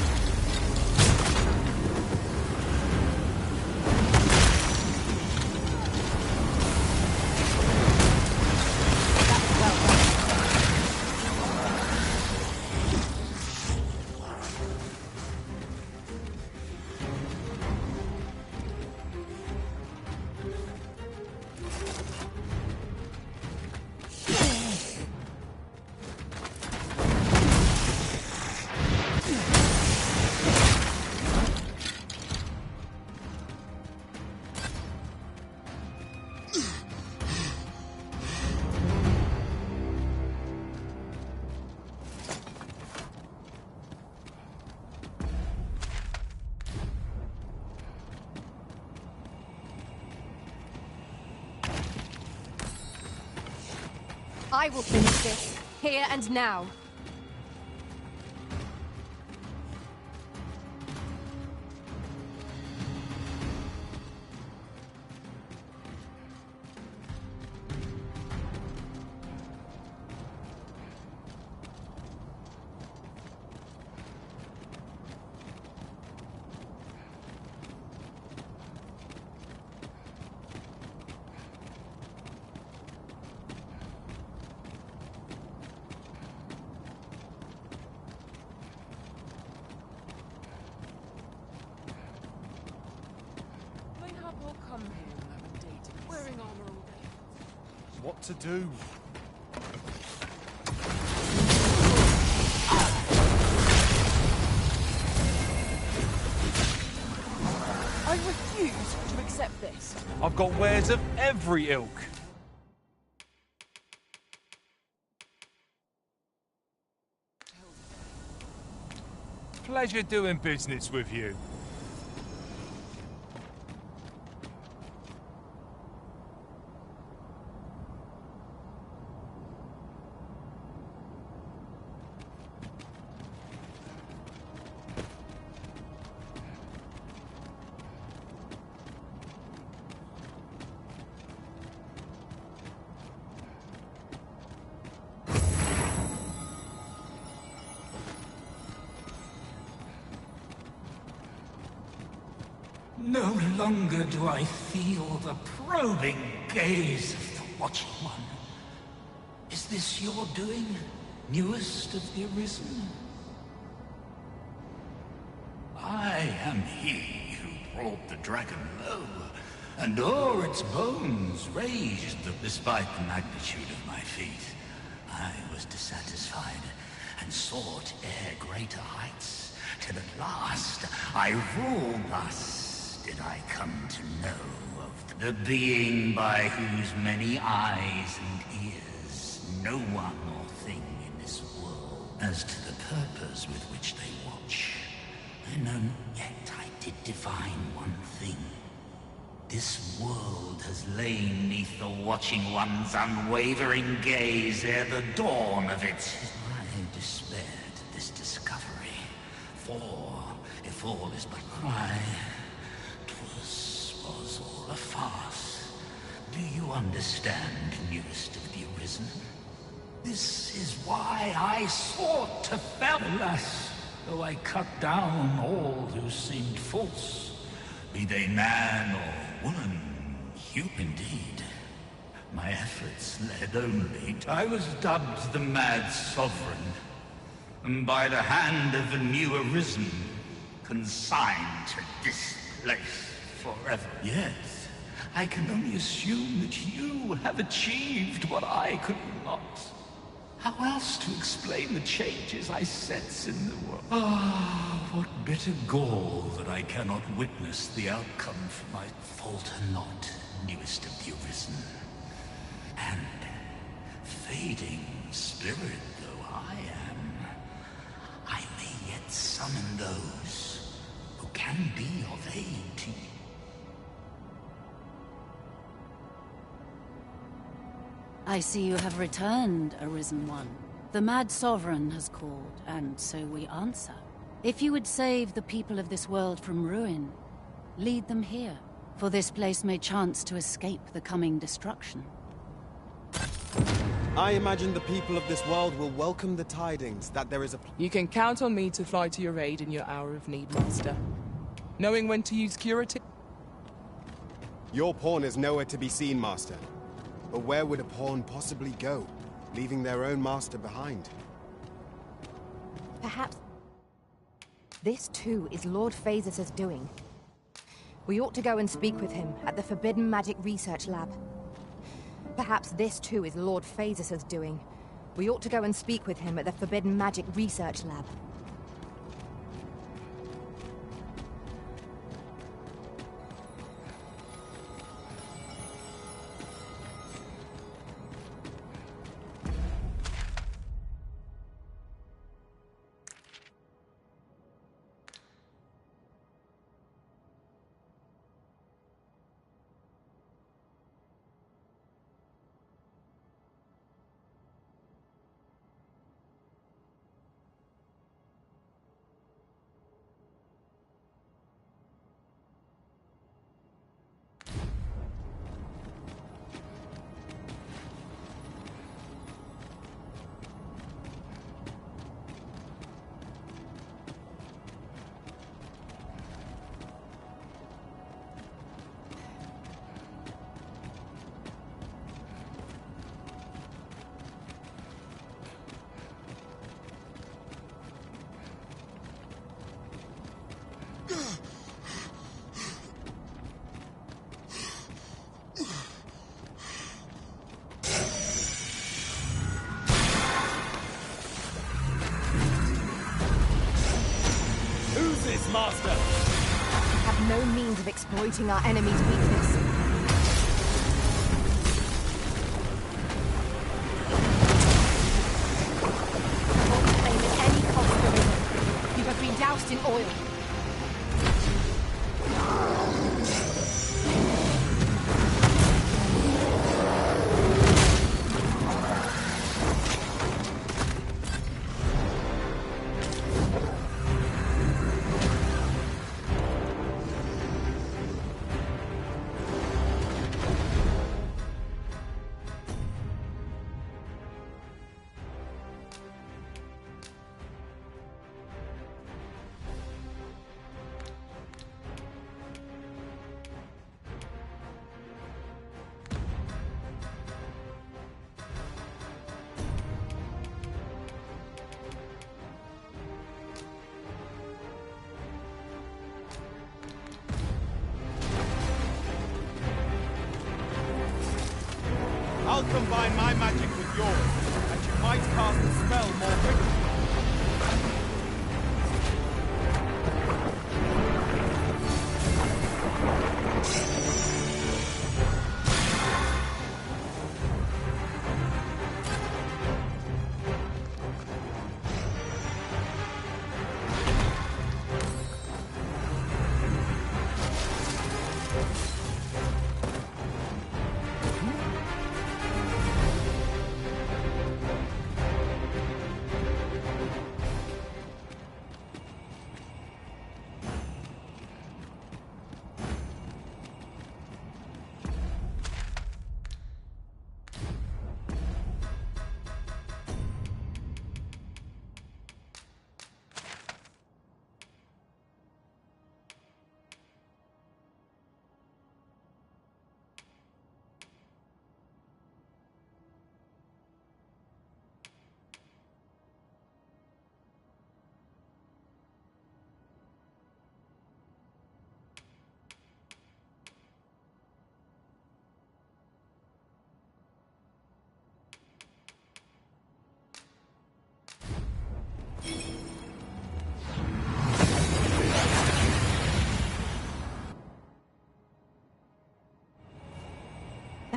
I will finish this, here and now. What to do? I refuse to accept this. I've got wares of every ilk. Pleasure doing business with you. No longer do I feel the probing gaze of the Watching One. Is this your doing, newest of the Arisen? I am he who brought the dragon low, and o'er its bones raised despite the magnitude of my feat. I was dissatisfied, and sought ere greater heights, till at last I ruled thus. Did I come to know of the being by whose many eyes and ears no one or thing in this world, as to the purpose with which they watch, I know not yet I did divine one thing. This world has lain neath the Watching One's unwavering gaze ere the dawn of it. I despaired at this discovery, for if all is but I, was all a farce. Do you understand, newest of the Arisen? This is why I sought to fell. Alas, though I cut down all who seemed false, be they man or woman, human indeed. My efforts led only. I was dubbed the Mad Sovereign, and by the hand of the new Arisen, consigned to this place. Forever. Yet, I can only assume that you have achieved what I could not. How else to explain the changes I sense in the world? Ah, what bitter gall that I cannot witness the outcome for my falter not, newest of the arisen. And fading spirit though I am, I may yet summon those who can be of aid to you. I see you have returned, Arisen One. The Mad Sovereign has called, and so we answer. If you would save the people of this world from ruin, lead them here, for this place may chance to escape the coming destruction. I imagine the people of this world will welcome the tidings that there is a... You can count on me to fly to your aid in your hour of need, Master. Knowing when to use curative... Your pawn is nowhere to be seen, Master. But where would a pawn possibly go, leaving their own master behind? Perhaps this too is Lord Phasis' doing. We ought to go and speak with him at the Forbidden Magic Research Lab. Perhaps this too is Lord Phasis' doing. We ought to go and speak with him at the Forbidden Magic Research Lab. Master! We have no means of exploiting our enemy's weakness. Don't claim at any cost the river. You have been doused in oil. I'll combine my magic with yours, and you might cast the spell more quickly.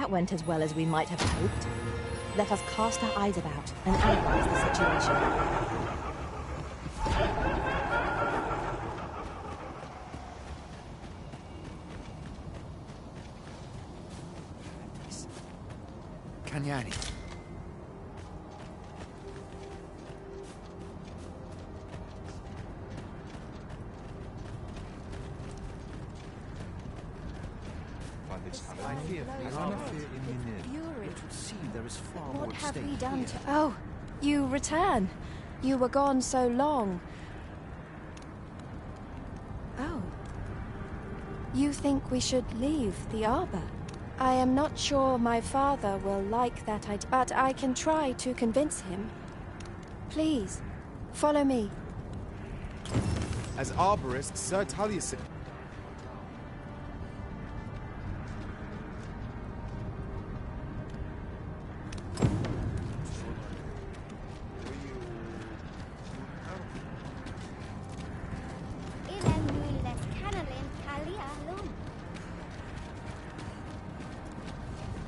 that went as well as we might have hoped. Let us cast our eyes about and analyze the situation. Cagnani. What have we done to... Oh, you return. You were gone so long. Oh. You think we should leave the Arbor? I am not sure my father will like that idea, but I can try to convince him. Please, follow me. As arborist, Sir Taliesin...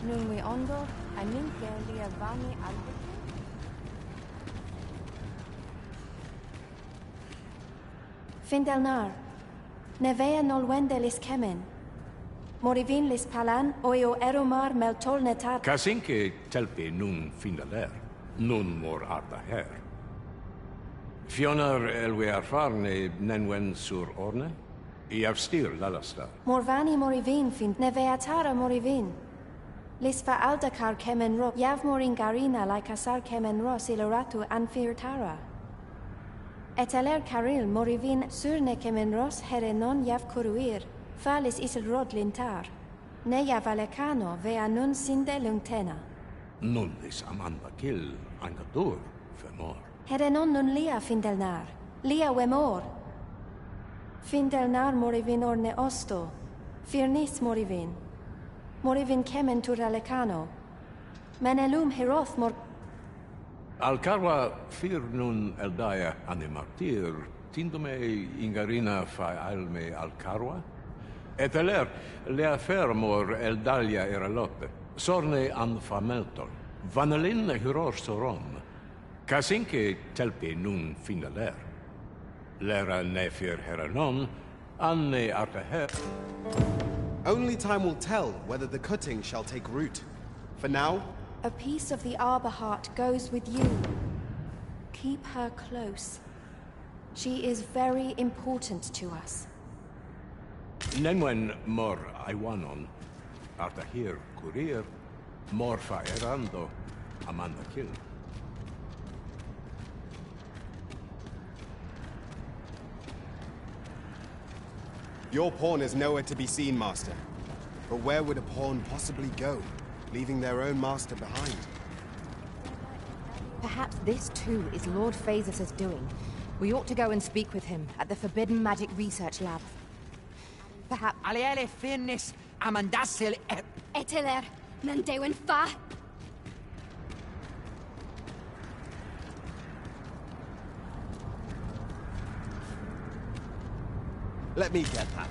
Nunwi ondo, anin kelia vani albu. Findelnar, nevea nolwende lis kemen. Morivin lis palan, oio eromar meltol netar. Kasinke telpe nun findaler, nun mor arda her. Fionar elwe arfarne nenwen sur orne, I avstir lalasta. Morvani morivin fin neveatara morivin. Lis fa aldakar kemen ro, yav morin garina like asar kemen ro siloratu anfirtara. Eteler caril morivin surne kemen ros herenon yav kuruir, falis isel rod lintar. Neya valecano vea nun sinde lungtena. Nun lis amanda kill, angadur, femor. Herenon nun lia findelnar, lia wemor. Findelnar morivin orne osto, firnis morivin. Morivin kemen turalecano. Menelum hiroth mor... Alcarwa fir nun eldaya animartir, tindome ingarina fa alme Alcarwa? Eteler, lea fermor eldalia eralope, sorne an fameltol, vanelin hiror soron, casinque telpe nun finaler. Lera nefir heranon, anne arteher. Only time will tell whether the cutting shall take root. For now... A piece of the Arbor heart goes with you. Keep her close. She is very important to us. Nenwen mor aiwanon, artahir kurir, mor faerando, amanda kill. Your pawn is nowhere to be seen, Master. But where would a pawn possibly go, leaving their own master behind? Perhaps this too is Lord Phaesus' doing. We ought to go and speak with him at the Forbidden Magic Research Lab. Perhaps... Aliele finnis amandasil Eteler, nandewen fa. Let me get that.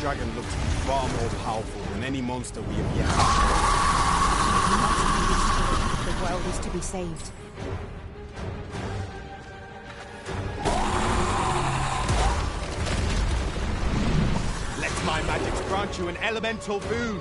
Dragon looks far more powerful than any monster we have yet. The world is to be saved. Let my magics grant you an elemental boon.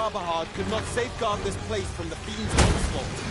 Arbahard could not safeguard this place from the fiend's onslaught.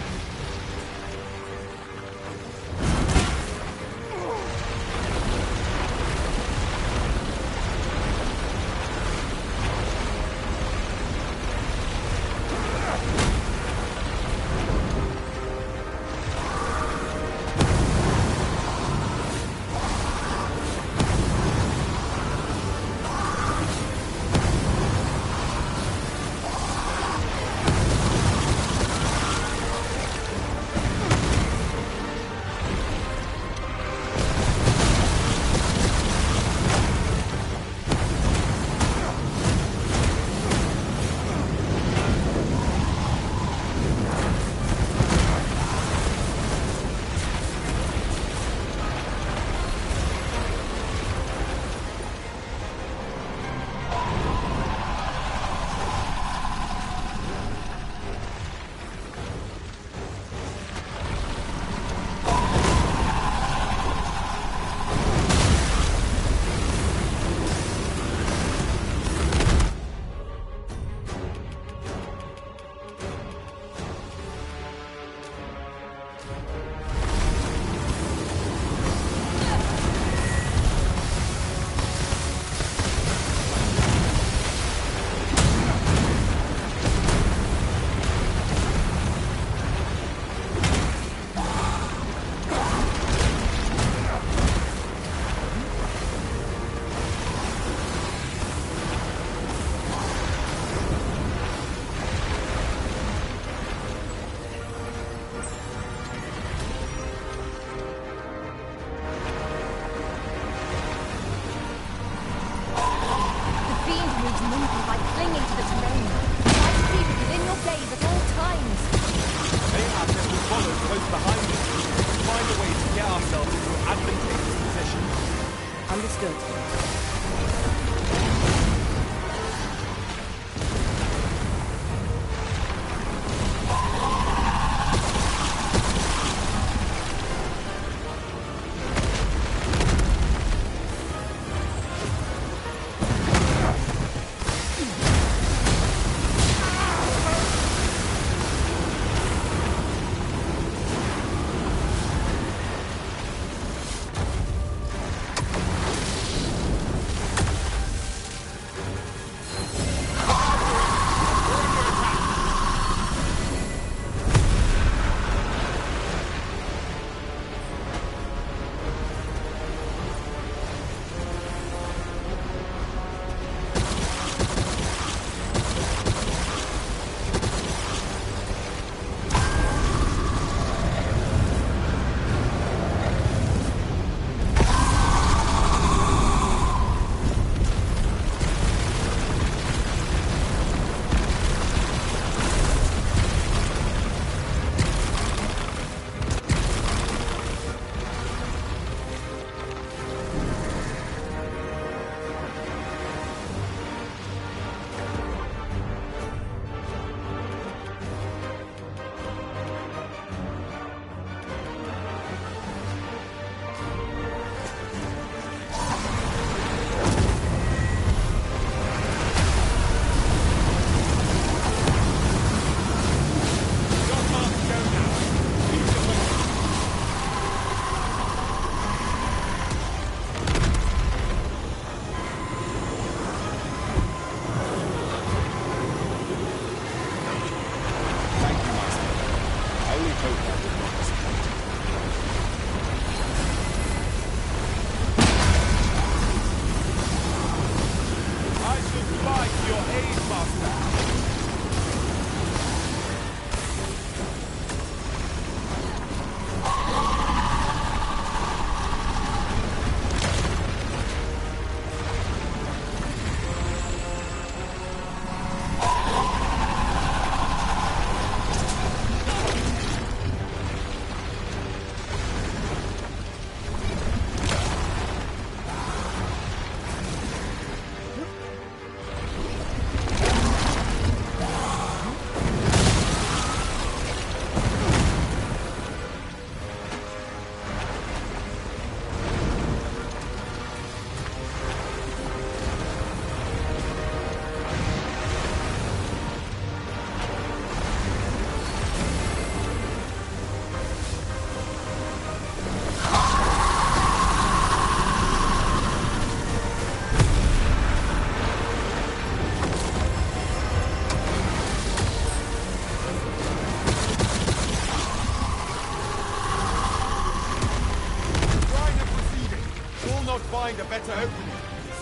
find a better opening.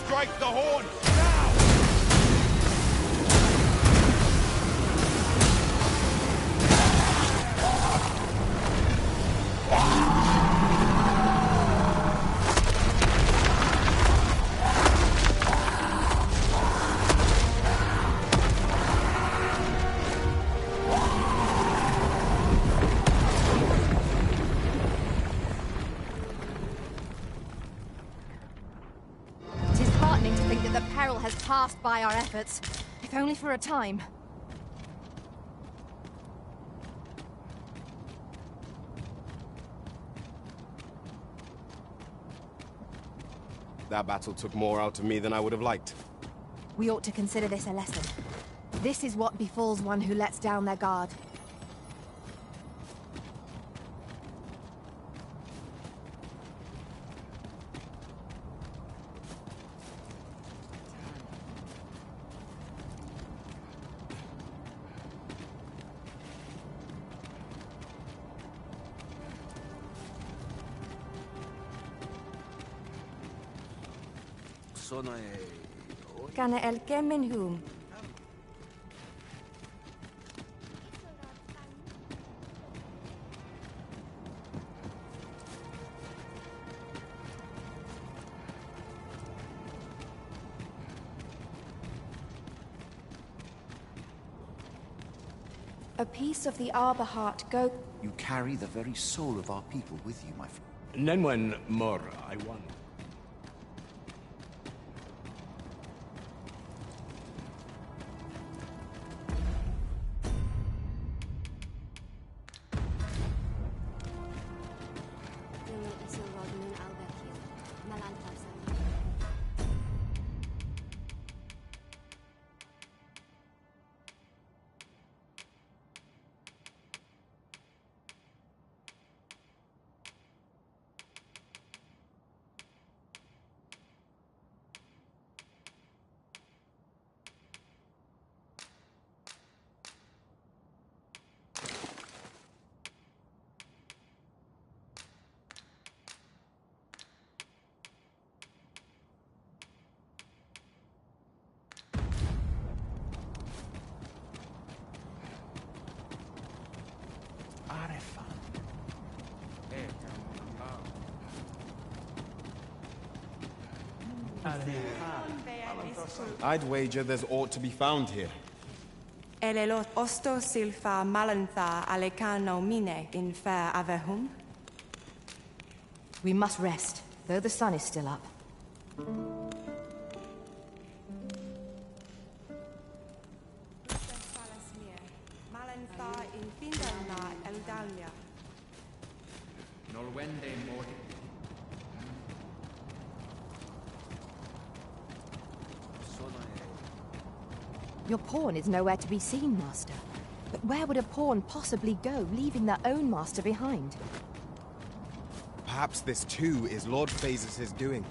Strike the horn, now! Has passed by our efforts, if only for a time. That battle took more out of me than I would have liked. We ought to consider this a lesson. This is what befalls one who lets down their guard. Kana el kemen hum. A piece of the arbor heart go. You carry the very soul of our people with you, my friend. Nenwen Mor, I won. I'd wager there's aught to be found here. Elelot osto silfa malantha alecano mine in fair avehum. We must rest, though the sun is still up. Malantha in Findalna eldalia. Norwende mordi. Your pawn is nowhere to be seen, Master. But where would a pawn possibly go, leaving their own master behind? Perhaps this too is Lord Phases' doing.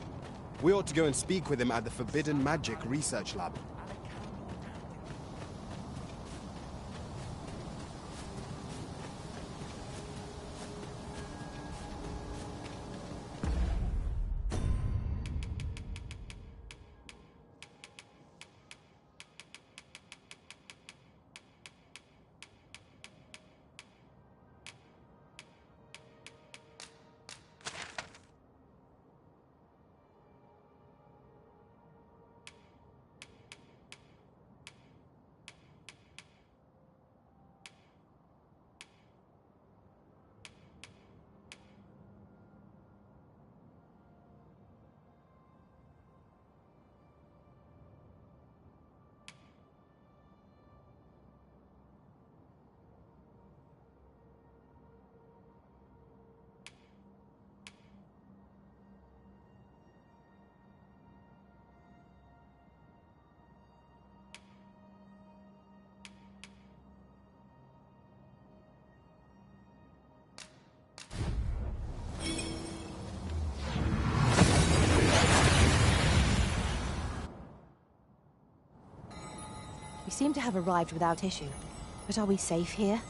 We ought to go and speak with him at the Forbidden Magic Research Lab. We seem to have arrived without issue. But are we safe here?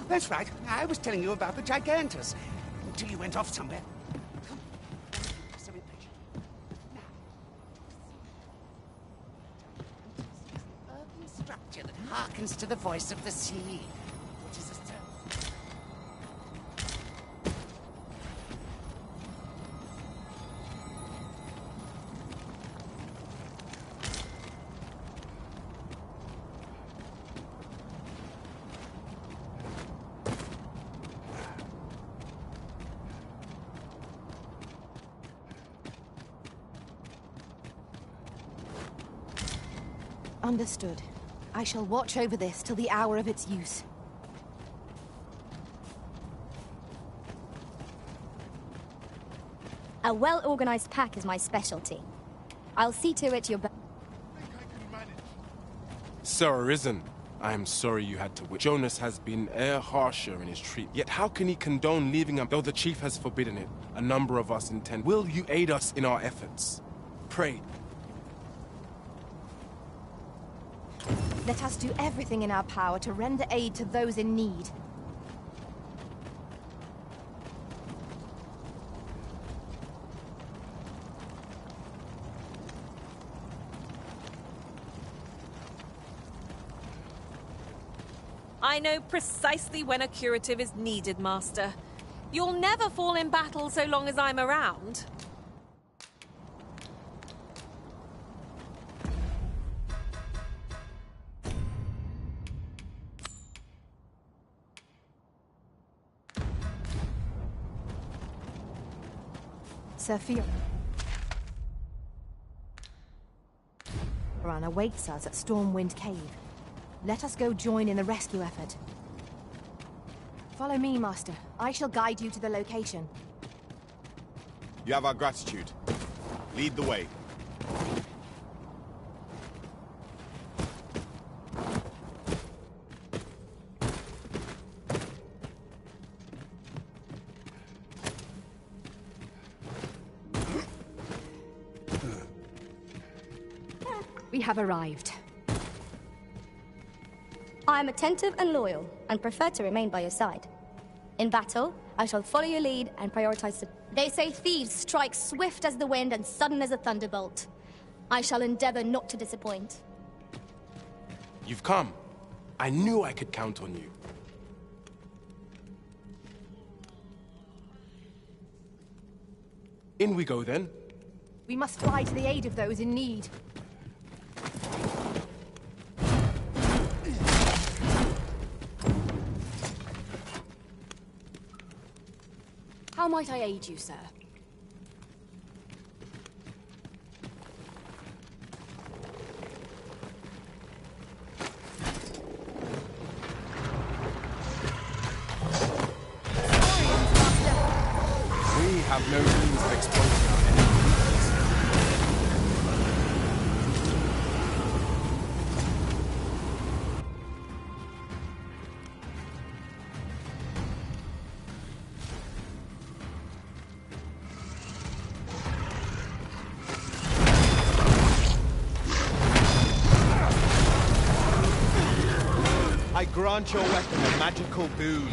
That's right. I was telling you about the Gigantus. Until you went off somewhere. Come. So impatient. Now. Urban structure that harkens to the voice of the sea. Which is a stone. Understood. I shall watch over this till the hour of its use. A well-organized pack is my specialty. I'll see to it you're... Sir Arisen, I am sorry you had to wait. Jonas has been harsher in his treatment. Yet how can he condone leaving him, though the chief has forbidden it? A number of us intend. Will you aid us in our efforts? Pray. Let us do everything in our power to render aid to those in need. I know precisely when a curative is needed, Master. You'll never fall in battle so long as I'm around. Sophia awaits us at Stormwind Cave. Let us go join in the rescue effort. Follow me, Master. I shall guide you to the location. You have our gratitude. Lead the way. We have arrived. I am attentive and loyal, and prefer to remain by your side. In battle, I shall follow your lead and prioritize the... They say thieves strike swift as the wind and sudden as a thunderbolt. I shall endeavor not to disappoint. You've come. I knew I could count on you. In we go, then. We must fly to the aid of those in need. How might I aid you, sir? We have no means of exploiting our enemies. I grant your weapon a magical boon.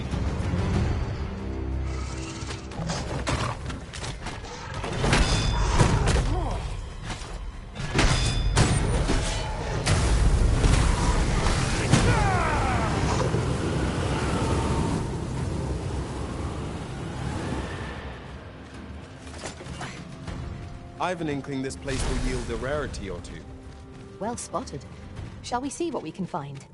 I have an inkling this place will yield a rarity or two. Well spotted. Shall we see what we can find?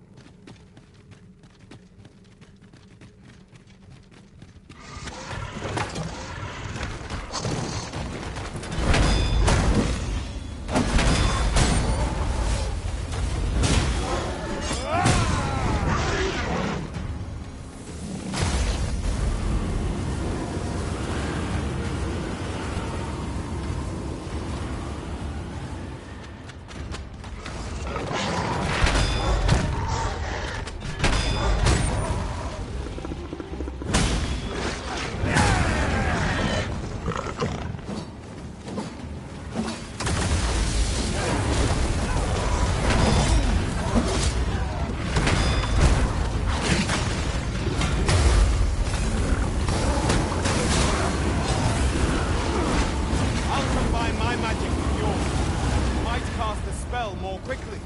spell more quickly.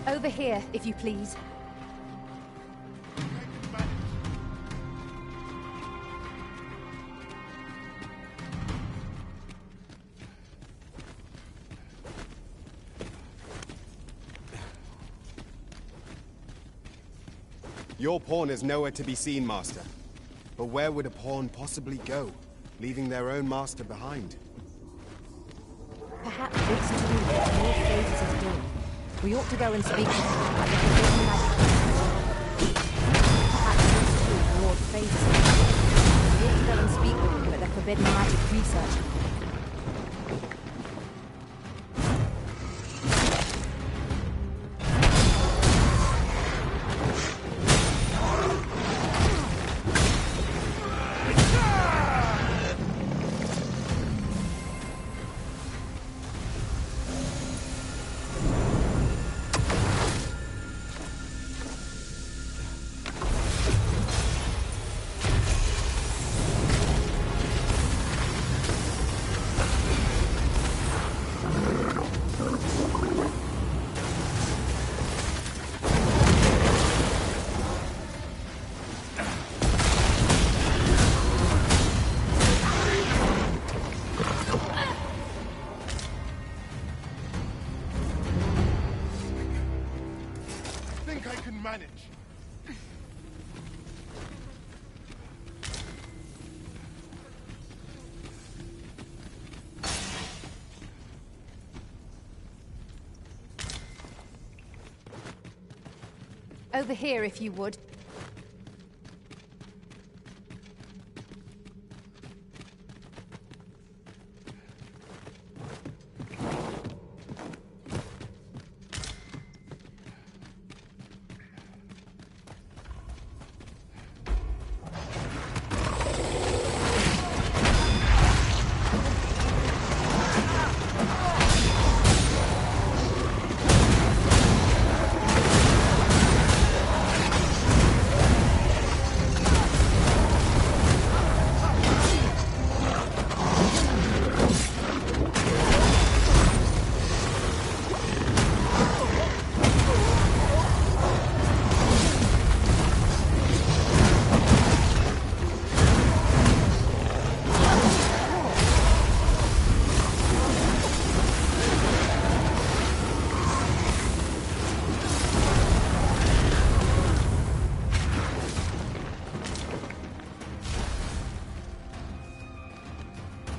Over here, if you please. Your pawn is nowhere to be seen, Master. But where would a pawn possibly go, leaving their own master behind? Perhaps this too is Lord Phaedrus' doing. We ought to go and speak to him about the forbidden magic. Perhaps this too is Lord Phaedrus. We ought to go and speak with him at the forbidden magic research. Over here, if you would.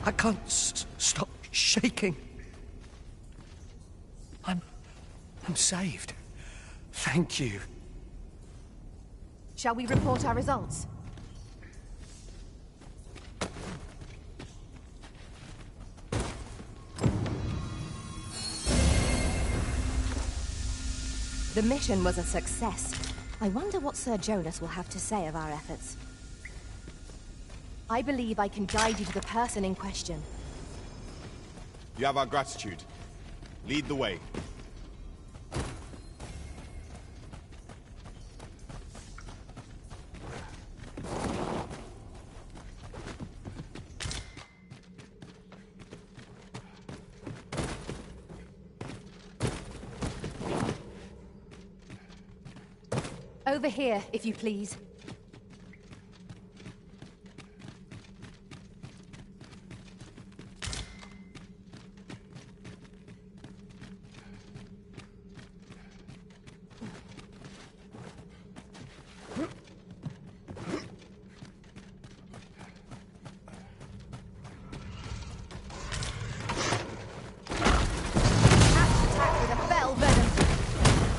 I can't stop shaking. I'm saved. Thank you. Shall we report our results? The mission was a success. I wonder what Sir Jonas will have to say of our efforts. I believe I can guide you to the person in question. You have our gratitude. Lead the way. Over here, if you please.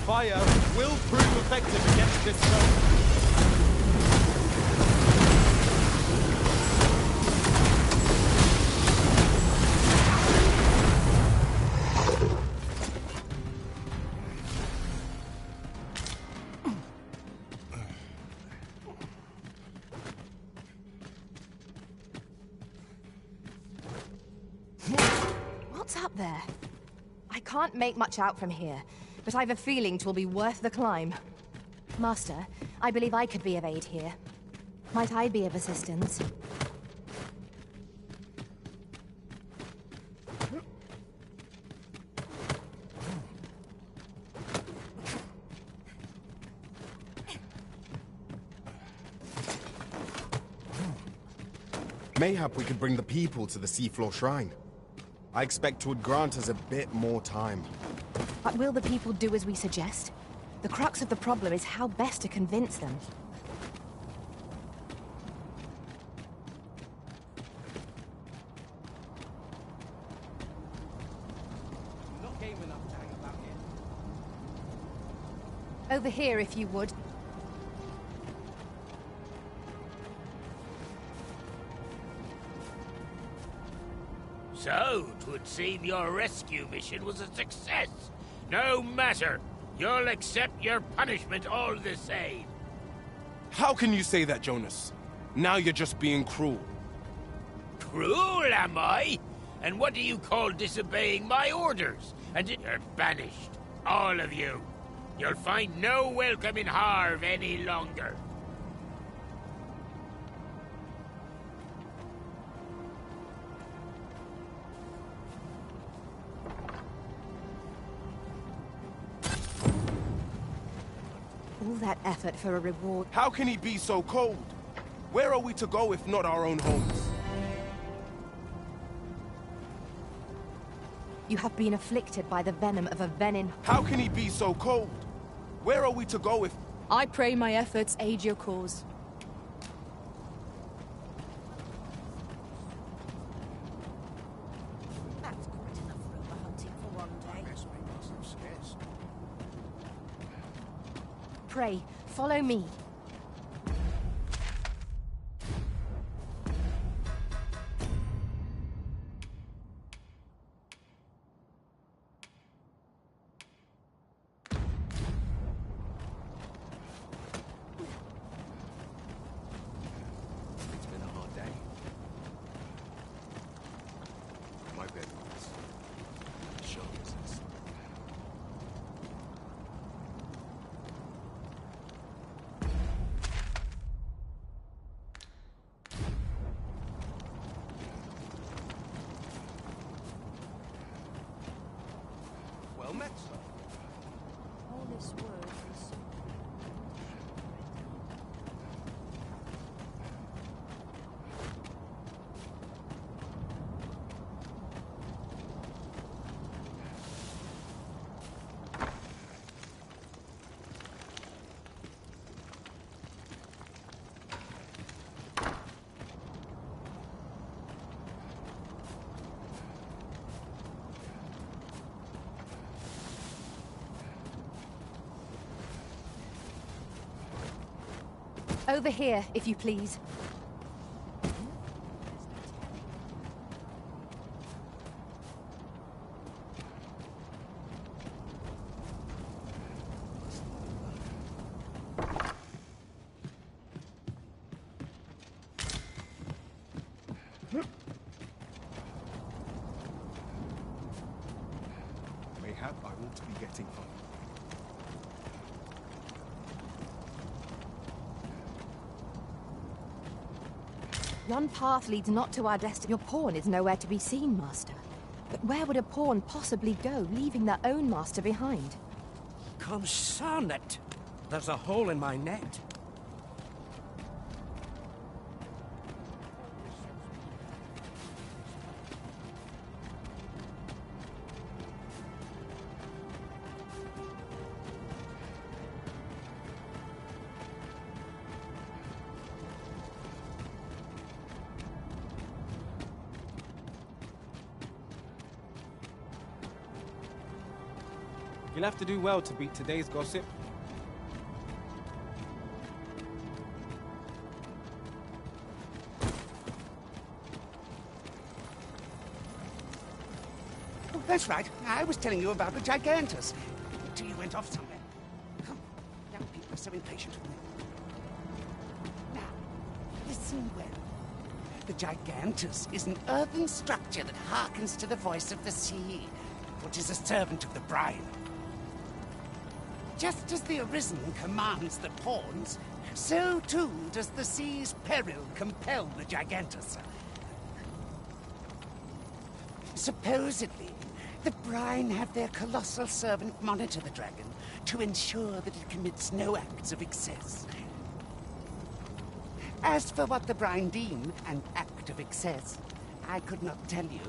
Fire will prove effective against this foe. What's up there? I can't make much out from here. but I've a feeling 'twill be worth the climb. Master, I believe I could be of aid here. Might I be of assistance? Mayhap we could bring the people to the seafloor shrine. I expect 'twould grant us a bit more time. But will the people do as we suggest? The crux of the problem is how best to convince them. Not game enough to hang about here. Over here, if you would. So, 'twould seem your rescue mission was a success. No matter. You'll accept your punishment all the same. How can you say that, Jonas? Now you're just being cruel. Cruel, am I? And what do you call disobeying my orders? And you're banished. All of you. You'll find no welcome in Harv any longer. All that effort for a reward. How can he be so cold? Where are we to go if not our own homes? You have been afflicted by the venom of a venin. How can he be so cold? Where are we to go if... I pray my efforts aid your cause. That's quite enough hunting for one day. Pray, follow me. It's been a hard day. My bed was sure business. Well met, sir. All this word is... Over here, if you please. Mayhap I ought to be getting home. One path leads not to our destiny. Your pawn is nowhere to be seen, Master. But where would a pawn possibly go, leaving their own master behind? Concern it. There's a hole in my net. You'll have to do well to beat today's gossip. Oh, that's right. I was telling you about the Gigantus. Until you went off somewhere. Come, young people are so impatient with me. Now, listen well. The Gigantus is an earthen structure that hearkens to the voice of the sea, which is a servant of the brine. Just as the Arisen commands the pawns, so too does the sea's peril compel the Gigantus. Supposedly, the Brine have their colossal servant monitor the dragon to ensure that it commits no acts of excess. As for what the Brine deem an act of excess, I could not tell you.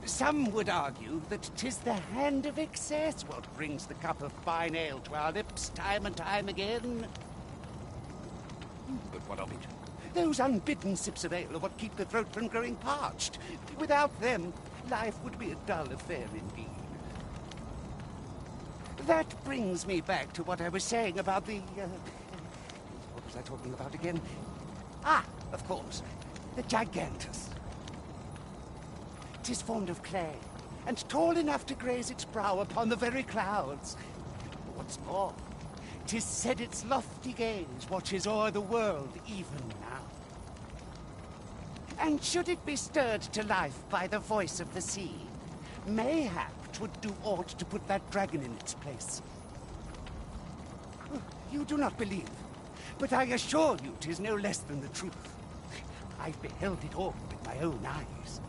Some would argue that 'tis the hand of excess what brings the cup of fine ale to our lips time and time again. But what of it? Those unbidden sips of ale are what keep the throat from growing parched. Without them, life would be a dull affair indeed. That brings me back to what I was saying about the... what was I talking about again? Ah, of course, the Gigantus. 'Tis formed of clay, and tall enough to graze its brow upon the very clouds. What's more, 'tis said its lofty gaze watches o'er the world even now. And should it be stirred to life by the voice of the sea, mayhap 'twould do aught to put that dragon in its place. You do not believe, but I assure you 'tis no less than the truth. I've beheld it all with my own eyes.